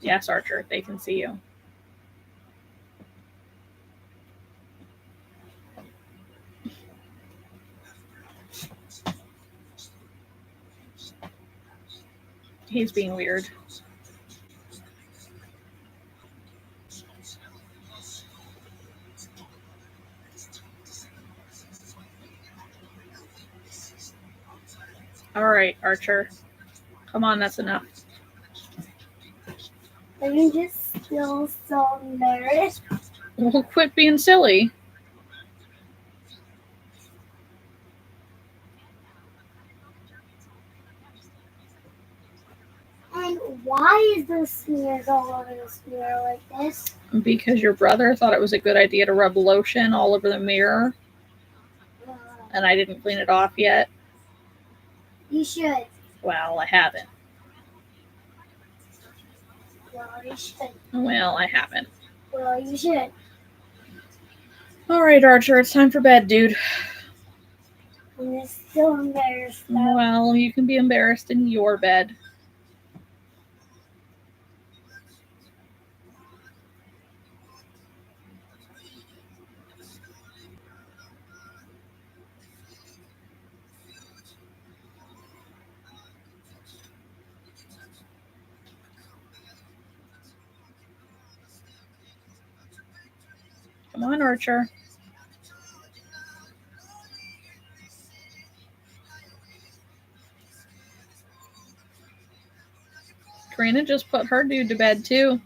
Yes, Archer, they can see you. He's being weird. All right, Archer. Come on, that's enough. Are you just still so embarrassed? Well, quit being silly. And why is the smears all over the mirror like this? Because your brother thought it was a good idea to rub lotion all over the mirror. And I didn't clean it off yet. You should. Well, I haven't. Well, you should. Well, I haven't. Well, you should. All right, Archer, it's time for bed, dude. I'm still embarrassed. Well, you can be embarrassed in your bed. Come on, Archer. Karina just put her dude to bed, too.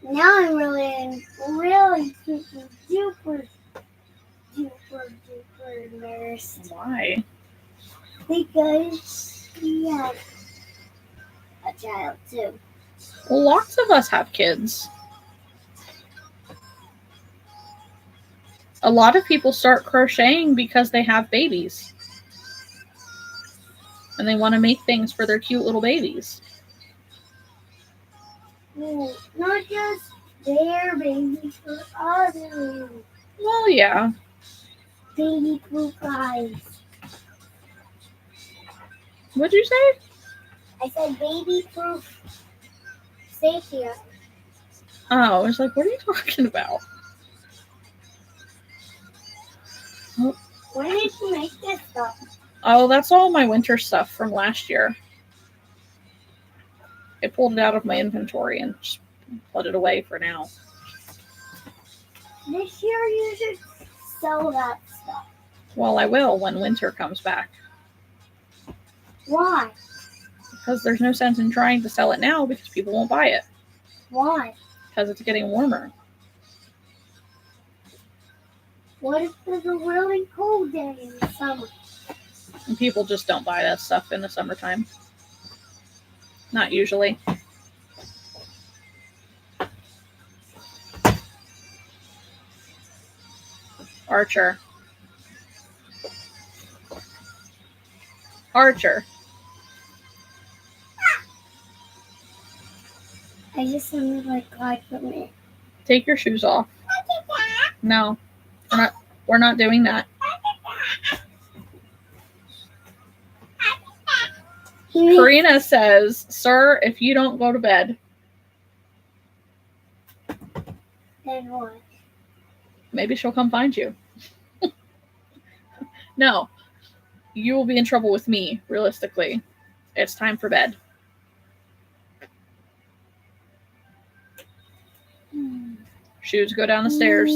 Now I'm really super embarrassed. Why? Because he had a child, too. Well, lots of us have kids. A lot of people start crocheting because they have babies. And they want to make things for their cute little babies. No, not just their babies, for others. Well, yeah. Baby poop eyes. What'd you say? I said baby proof safety eyes. Oh, I was like, what are you talking about? When did you make this stuff? Oh, that's all my winter stuff from last year. I pulled it out of my inventory and just put it away for now. This year you should sell that stuff. Well, I will when winter comes back. Why? Because there's no sense in trying to sell it now because people won't buy it. Why? Because it's getting warmer. What if there's a really cold day in the summer? And people just don't buy that stuff in the summertime. Not usually. Archer. Archer. I just sounded like God for me. Take your shoes off. No. We're not doing that. Karina says, "Sir, if you don't go to bed." Then what? Maybe she'll come find you. No. You will be in trouble with me, realistically. It's time for bed. Shoes, go down the stairs.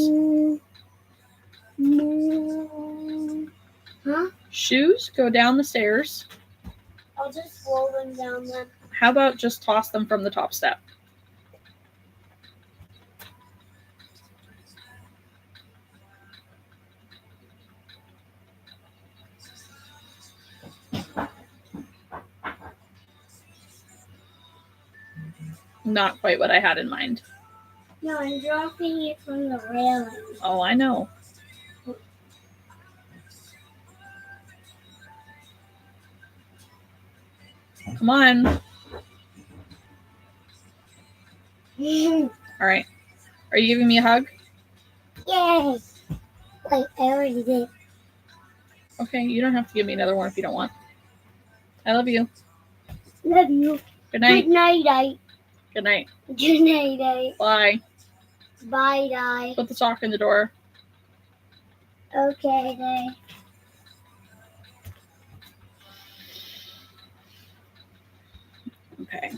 Huh? Shoes, go down the stairs. I'll just roll them down then. How about just toss them from the top step? Not quite what I had in mind. No, I'm dropping it from the railing. Oh, I know. Come on. All right. Are you giving me a hug? Yay! Wait, I already did. Okay, you don't have to give me another one if you don't want. I love you. Love you. Good night. Good night. Good night. Good night. Bye. Bye. Put the sock in the door. Okay, then. Okay.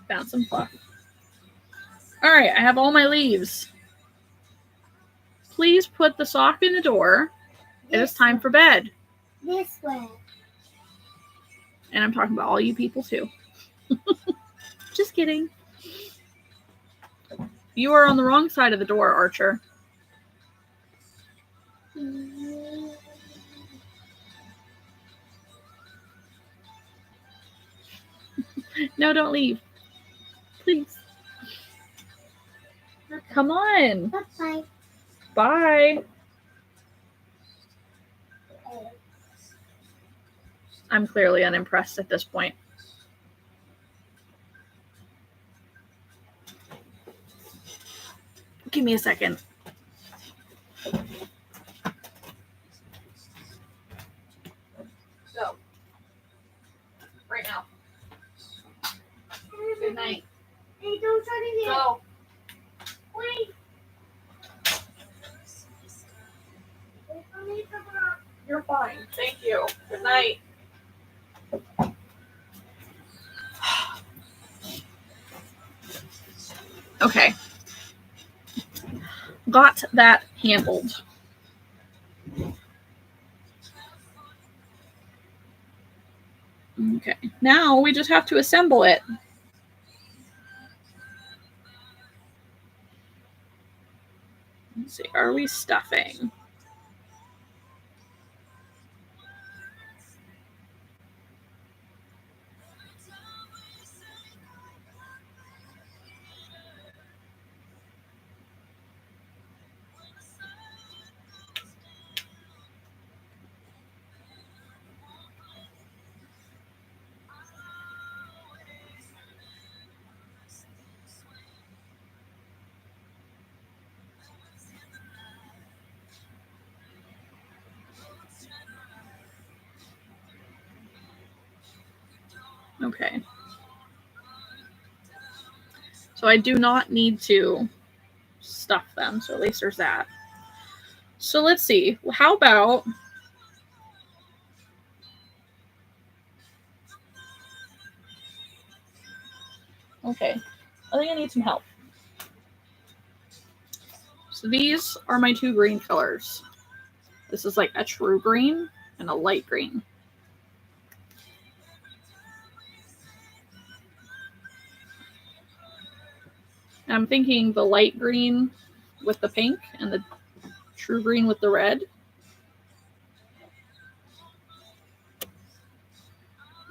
Found some fluff. All right, I have all my leaves. Please put the sock in the door. It is time for bed. This way. And I'm talking about all you people too. Just kidding. You are on the wrong side of the door, Archer. No, don't leave. Please. Come on. Bye. Bye. I'm clearly unimpressed at this point. Give me a second. Go. Right now. Good night. Hey, don't try to get. Go. Wait. You're fine. Thank you. Good night. Okay. Got that handled. Okay. Now we just have to assemble it. Let's see. Are we stuffing? Okay. So I do not need to stuff them, so at least there's that. So let's see. How about okay. I think I need some help. So these are my two green colors. This is like a true green and a light green. And I'm thinking the light green with the pink and the true green with the red.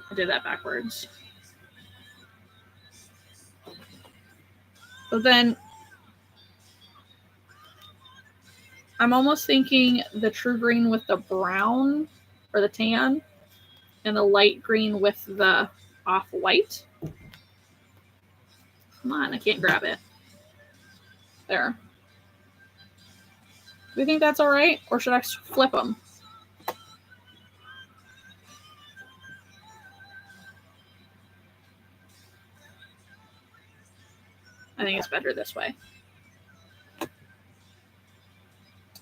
I did that backwards. But then I'm almost thinking the true green with the brown or the tan and the light green with the off-white. Come on, I can't grab it. There. Do you think that's all right? Or should I flip them? I think it's better this way.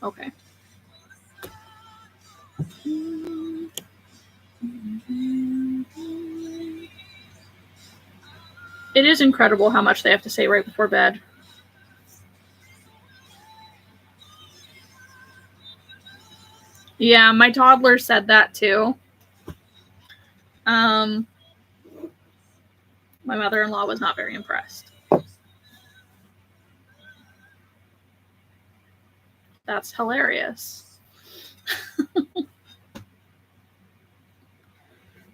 Okay. It is incredible how much they have to say right before bed. Yeah, my toddler said that too. My mother-in-law was not very impressed. That's hilarious.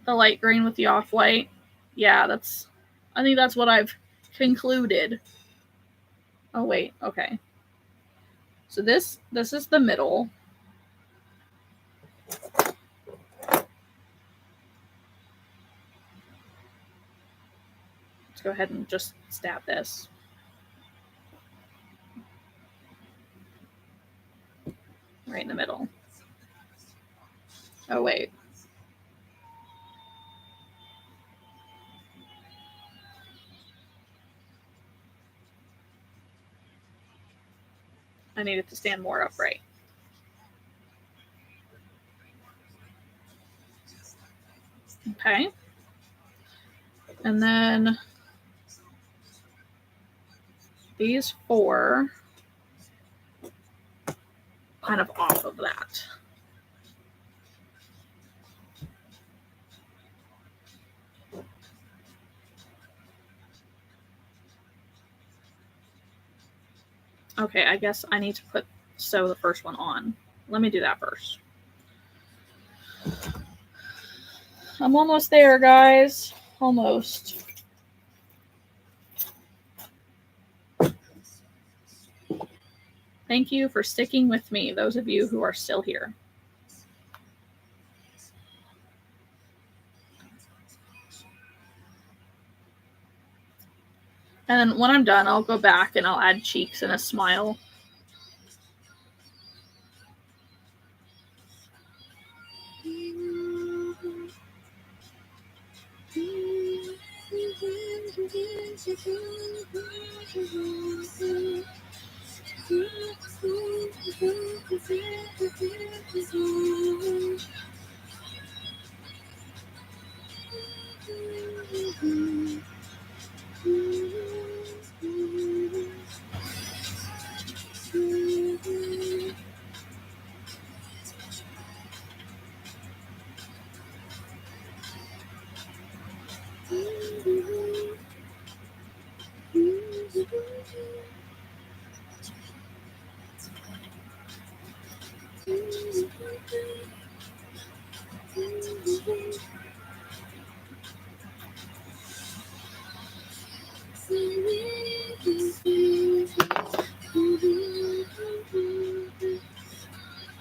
The light green with the off-white. Yeah, I think that's what I've concluded. Oh, wait, okay. So this is the middle. Let's go ahead and just stab this. Right in the middle. Oh, wait. I need it to stand more upright. Okay. And then these 4 kind of off of that. Okay, I guess I need to sew the first one on. Let me do that first. I'm almost there, guys. Almost. Thank you for sticking with me, those of you who are still here. And then when I'm done, I'll go back and I'll add cheeks and a smile.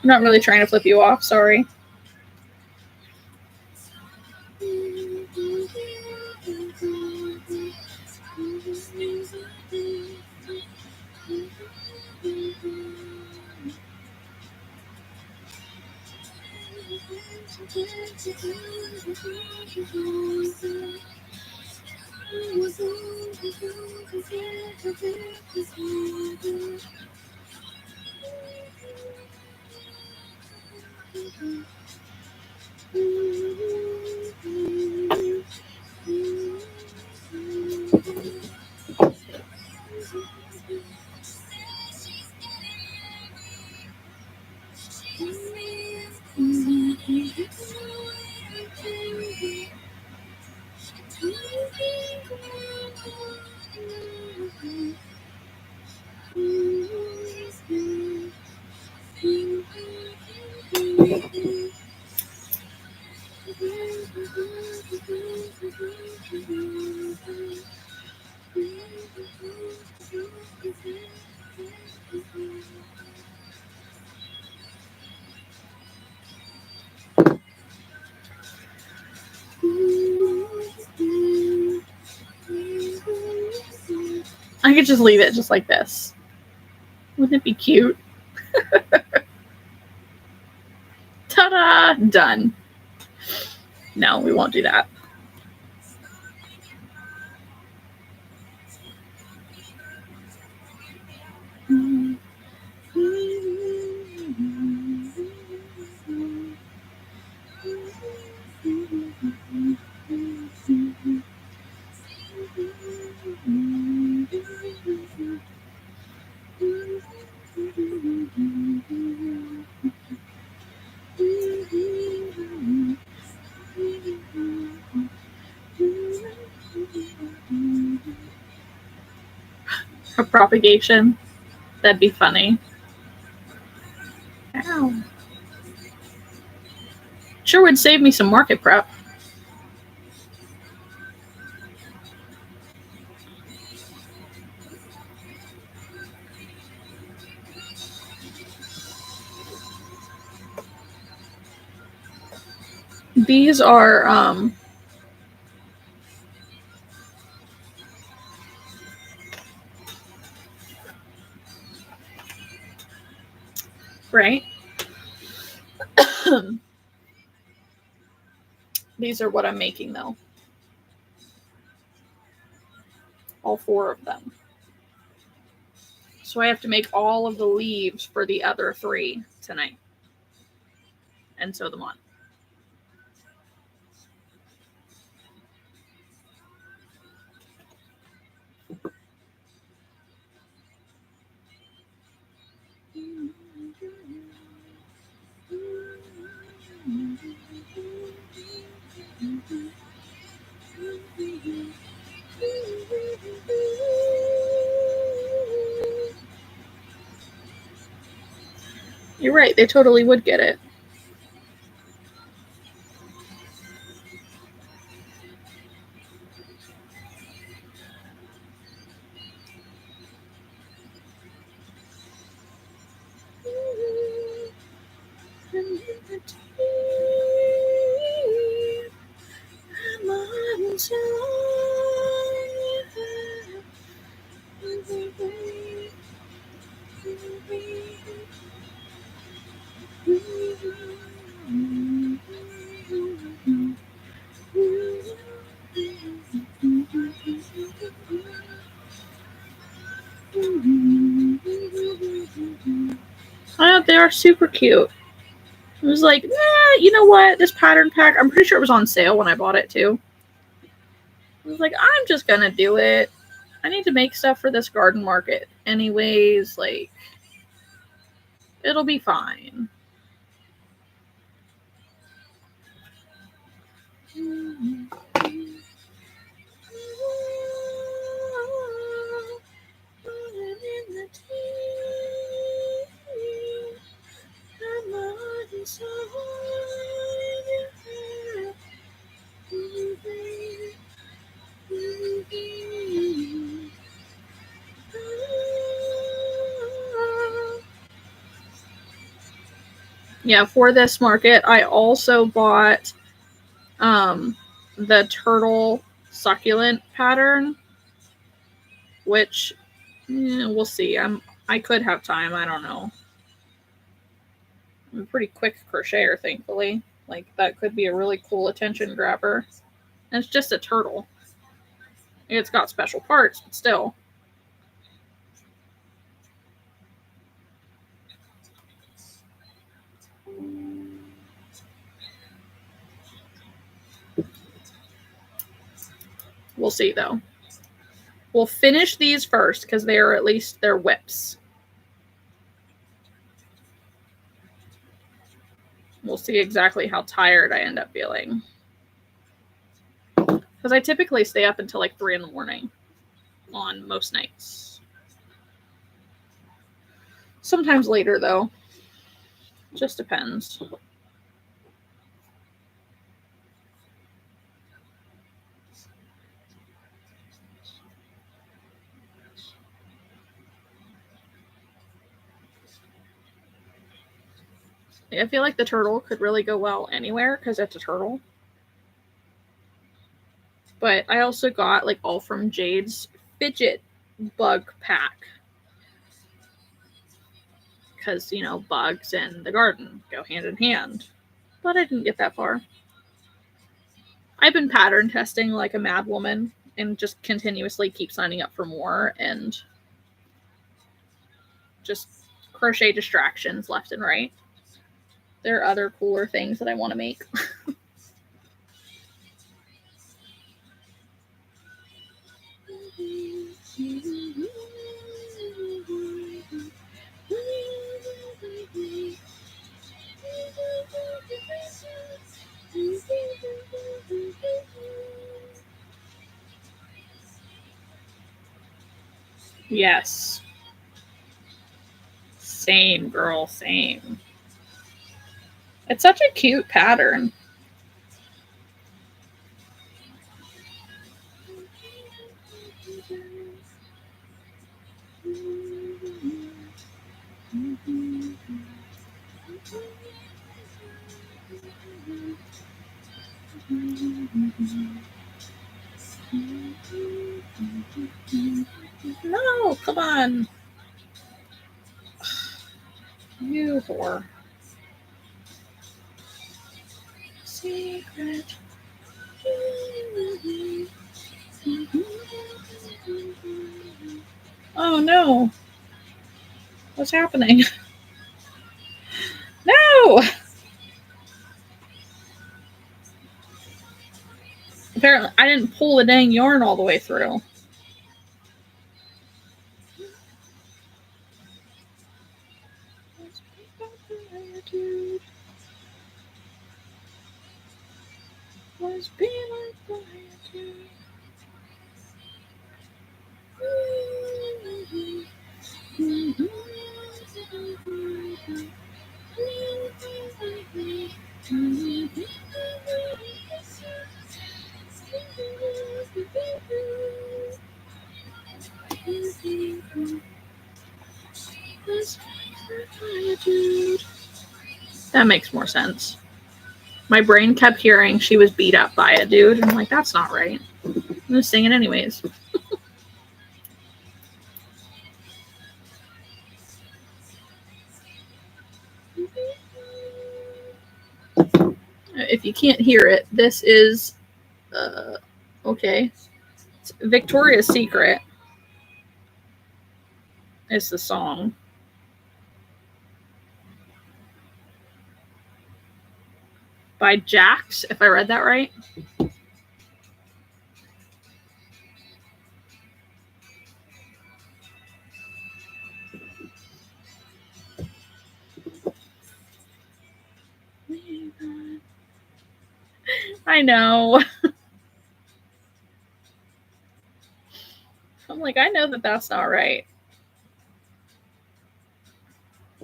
I'm not really trying to flip you off, sorry. I could just leave it just like this. Wouldn't it be cute? Done. No, we won't do that. For propagation, that'd be funny. Ow. Sure would save me some market prep. These are right. These are what I'm making though. All 4 of them. So I have to make all of the leaves for the other 3 tonight. And sew them on. You're right, they totally would get it. Oh, they are super cute. It was like, nah, you know what? This pattern pack, I'm pretty sure it was on sale when I bought it too. I was like, I'm just gonna do it. I need to make stuff for this garden market. Anyways, like, it'll be fine. Yeah, for this market, I also bought the turtle succulent pattern, which we'll see. I could have time. I don't know. I'm a pretty quick crocheter, thankfully. Like, that could be a really cool attention grabber. And it's just a turtle. It's got special parts, but still. We'll see, though. We'll finish these first, because they are at least their whips. We'll see exactly how tired I end up feeling. Because I typically stay up until like 3 in the morning on most nights. Sometimes later, though. Just depends. I feel like the turtle could really go well anywhere because it's a turtle. But I also got like all from Jade's fidget bug pack. Because, you know, bugs and the garden go hand in hand. but I didn't get that far. I've been pattern testing like a mad woman and just continuously keep signing up for more and just crochet distractions left and right. There are other cooler things that I want to make. Yes. Same, girl, same. It's such a cute pattern. No, come on. You whore. Secret. Oh no. What's happening? No! Apparently, I didn't pull the dang yarn all the way through. Must be like that makes more sense. My brain kept hearing she was beat up by a dude, and I'm like, that's not right. I'm gonna sing it anyways. If you can't hear it, this is okay. It's Victoria's Secret is the song. By Jax, if I read that right. I know. I'm like, I know that that's not right.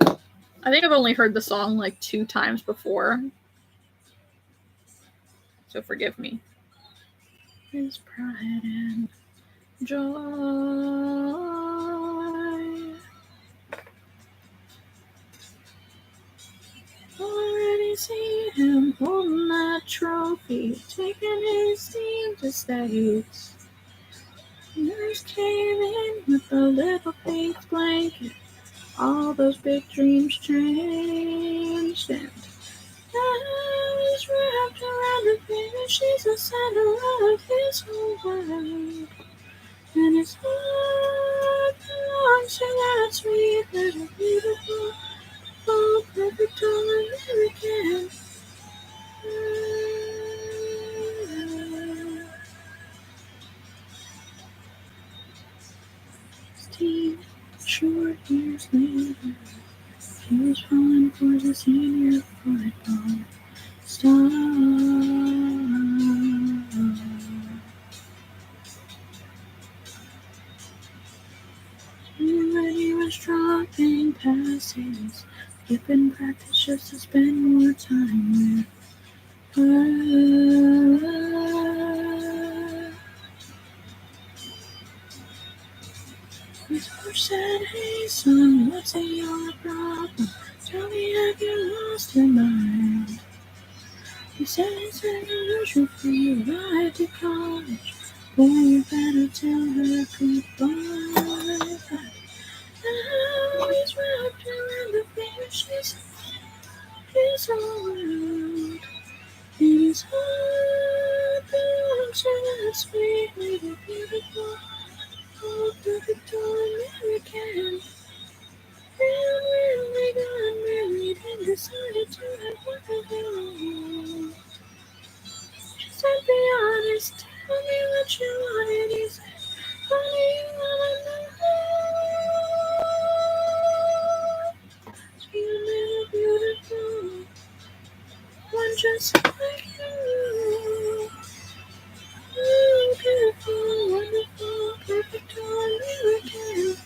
I think I've only heard the song like 2 times before. So forgive me. His pride and joy. Already see him holding that trophy, taking his team to states. Nurse came in with a little pink blanket. All those big dreams changed, and now he's wrapped around the finger. She's the center of his whole world, and his heart belongs to that sweet little beautiful, oh, perfect all-American. Steve, short years later, he was falling for the senior football star. And when he was dropping passes, skipping practice just to spend more time with her. His coach said, hey son, what's your problem? Tell me, have you lost your mind? He said it's unusual for you right to college. Boy, you better tell her goodbye. Now he's wrapped around the finger. She's his whole world. His heart belongs to that sweet little beautiful, oh, perfect American. And when they got married and decided to have one of their own, she said, be honest, tell me what you want. And he said, honey, you wanna know? Be a little beautiful, one just like you. Oh, beautiful, wonderful, perfect, American.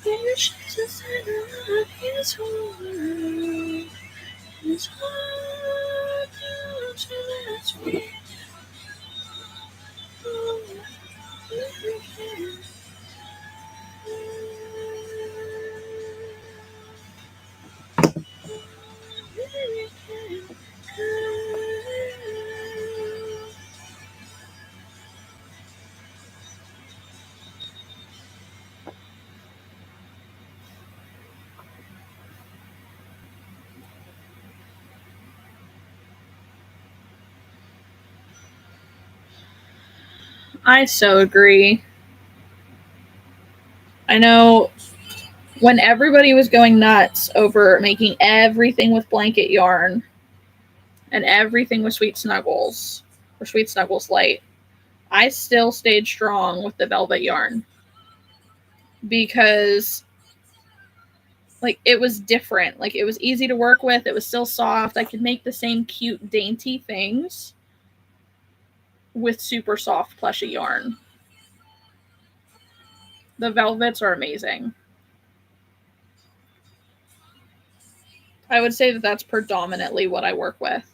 There she's a center of his heart. His heart belongs to that sweet, oh, American. American girl. I so agree. I know when everybody was going nuts over making everything with blanket yarn and everything with Sweet Snuggles or Sweet Snuggles Light, I still stayed strong with the velvet yarn because like it was different. Like it was easy to work with. It was still soft. I could make the same cute, dainty things with super soft, plushy yarn. The velvets are amazing. I would say that that's predominantly what I work with.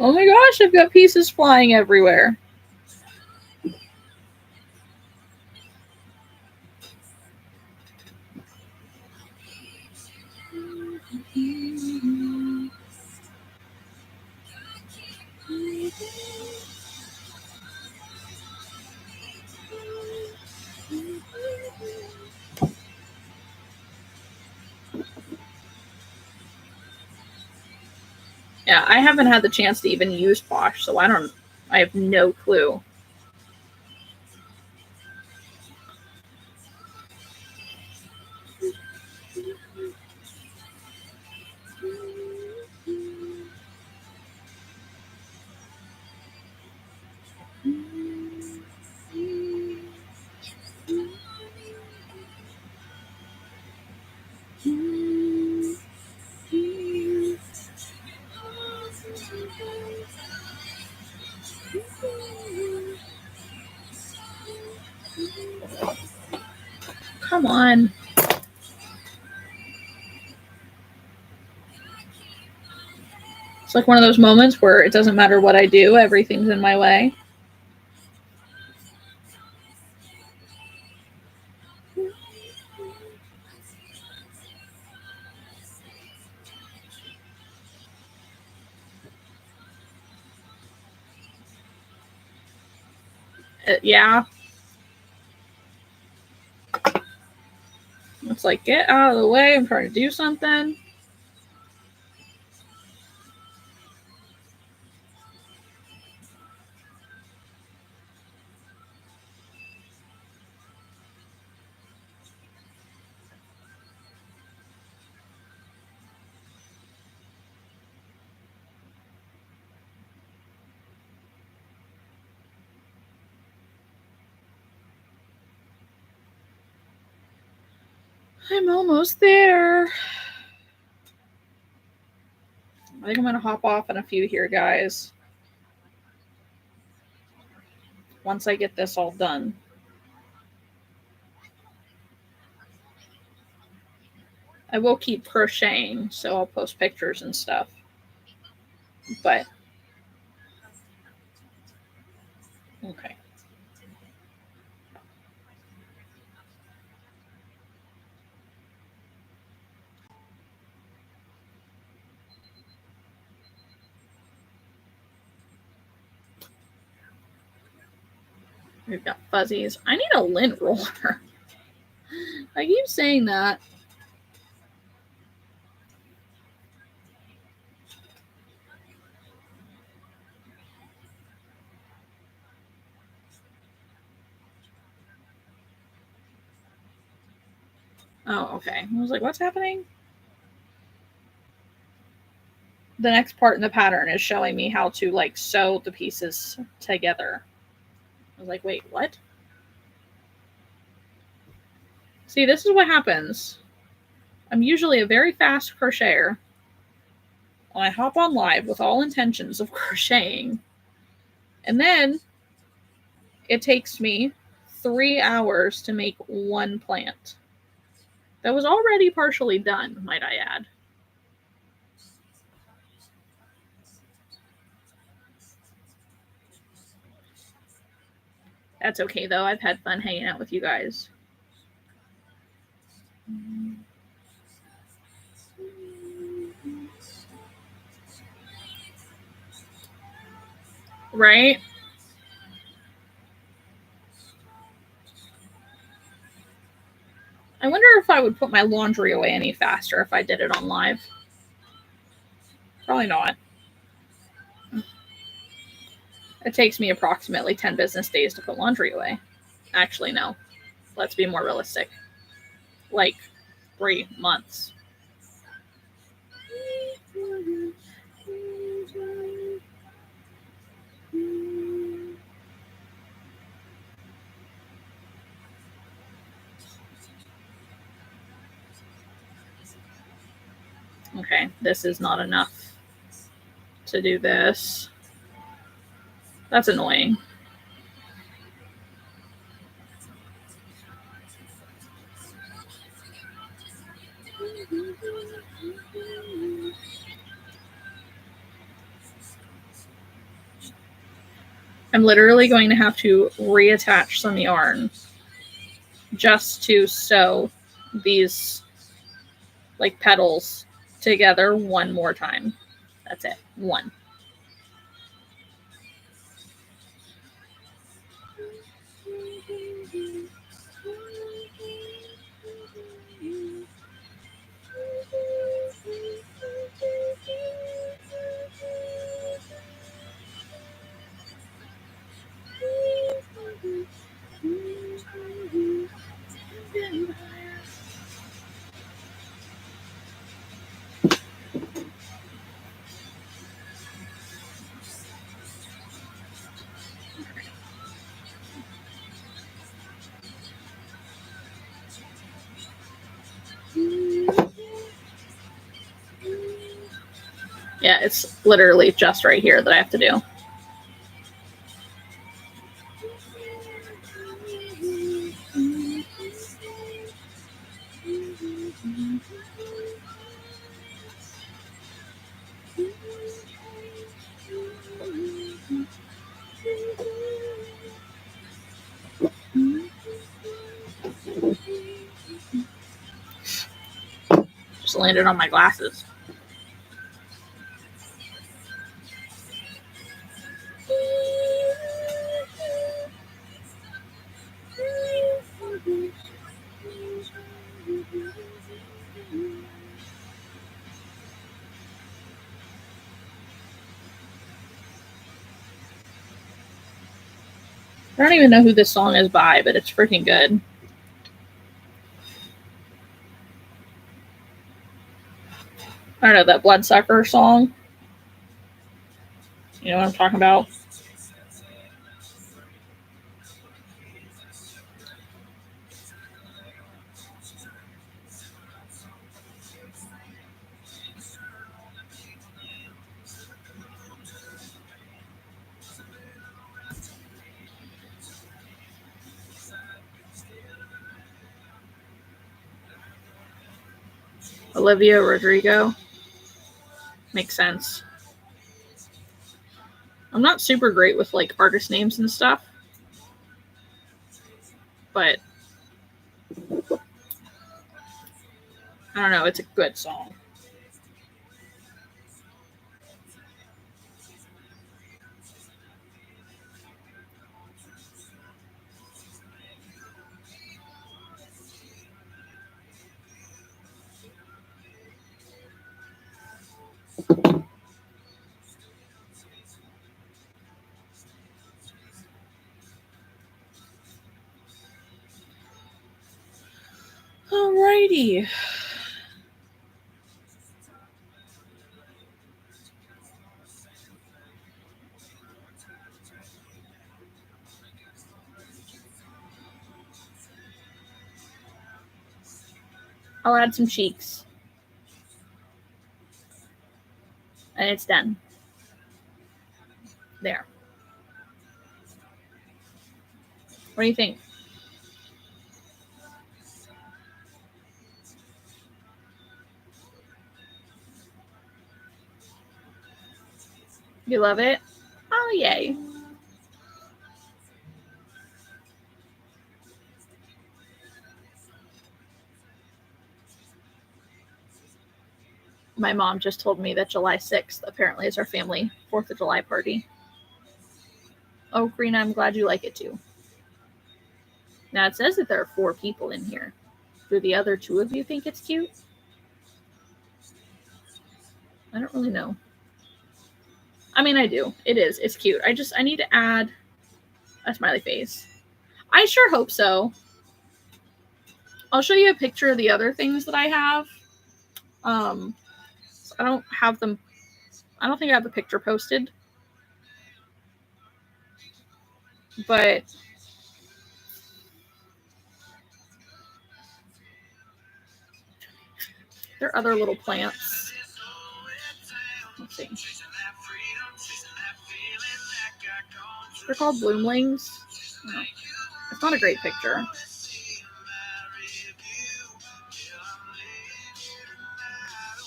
Oh my gosh, I've got pieces flying everywhere. Yeah, I haven't had the chance to even use Posh, so I have no clue. Come on. It's like one of those moments where it doesn't matter what I do, everything's in my way. Yeah. It's like, get out of the way, I'm trying to do something. I'm almost there. I think I'm going to hop off on a few here, guys. Once I get this all done. I will keep crocheting, so I'll post pictures and stuff. But, okay. We've got fuzzies. I need a lint roller. I keep saying that. Oh, okay. I was like, what's happening? The next part in the pattern is showing me how to like sew the pieces together. I was like, wait, what? See, this is what happens. I'm usually a very fast crocheter. When I hop on live with all intentions of crocheting, and then it takes me 3 hours to make one plant. That was already partially done, might I add. That's okay, though. I've had fun hanging out with you guys. Right? I wonder if I would put my laundry away any faster if I did it on live. Probably not. It takes me approximately 10 business days to put laundry away. Actually, no. Let's be more realistic. Like 3 months. Okay, this is not enough to do this. That's annoying. I'm literally going to have to reattach some yarn just to sew these like petals together one more time. That's it. One. Yeah, it's literally just right here that I have to do. Just landed on my glasses. I don't even know who this song is by, but it's freaking good. I don't know, that Bloodsucker song. You know what I'm talking about? Olivia Rodrigo. Makes sense. I'm not super great with like artist names and stuff, but I don't know, it's a good song. Alrighty. I'll add some cheeks. And it's done. There. What do you think? You love it? Oh, yay. My mom just told me that July 6th apparently is our family 4th of July party. Oh, Karina, I'm glad you like it too. Now it says that there are 4 people in here. Do the other 2 of you think it's cute? I don't really know. I mean, I do. It is. It's cute. I need to add a smiley face. I sure hope so. I'll show you a picture of the other things that I have. I don't have them. I don't think I have the picture posted. But there are other little plants. Let's see. They're called bloomlings. No, it's not a great picture.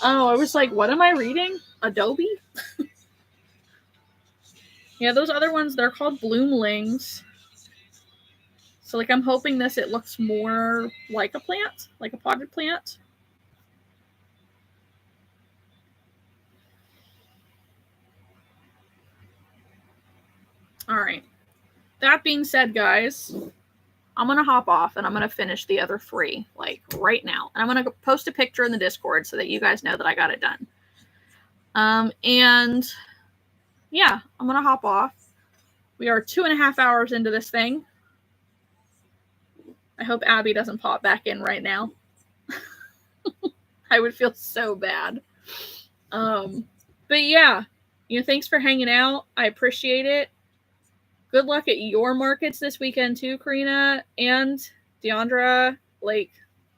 Oh, I was like, what am I reading? Adobe? Yeah, those other ones, they're called bloomlings. So, like, I'm hoping it looks more like a plant, like a potted plant. All right. That being said, guys, I'm going to hop off and I'm going to finish the other 3, like, right now. And I'm going to post a picture in the Discord so that you guys know that I got it done. And, yeah, I'm going to hop off. We are 2.5 hours into this thing. I hope Abby doesn't pop back in right now. I would feel so bad. But yeah, thanks for hanging out. I appreciate it. Good luck at your markets this weekend too, Karina and Deandra. Like,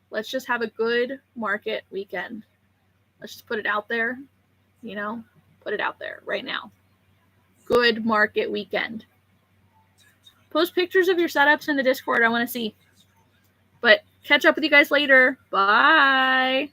let's just have a good market weekend. Let's just put it out there, put it out there right now. Good market weekend. Post pictures of your setups in the Discord. I want to see. But catch up with you guys later. Bye.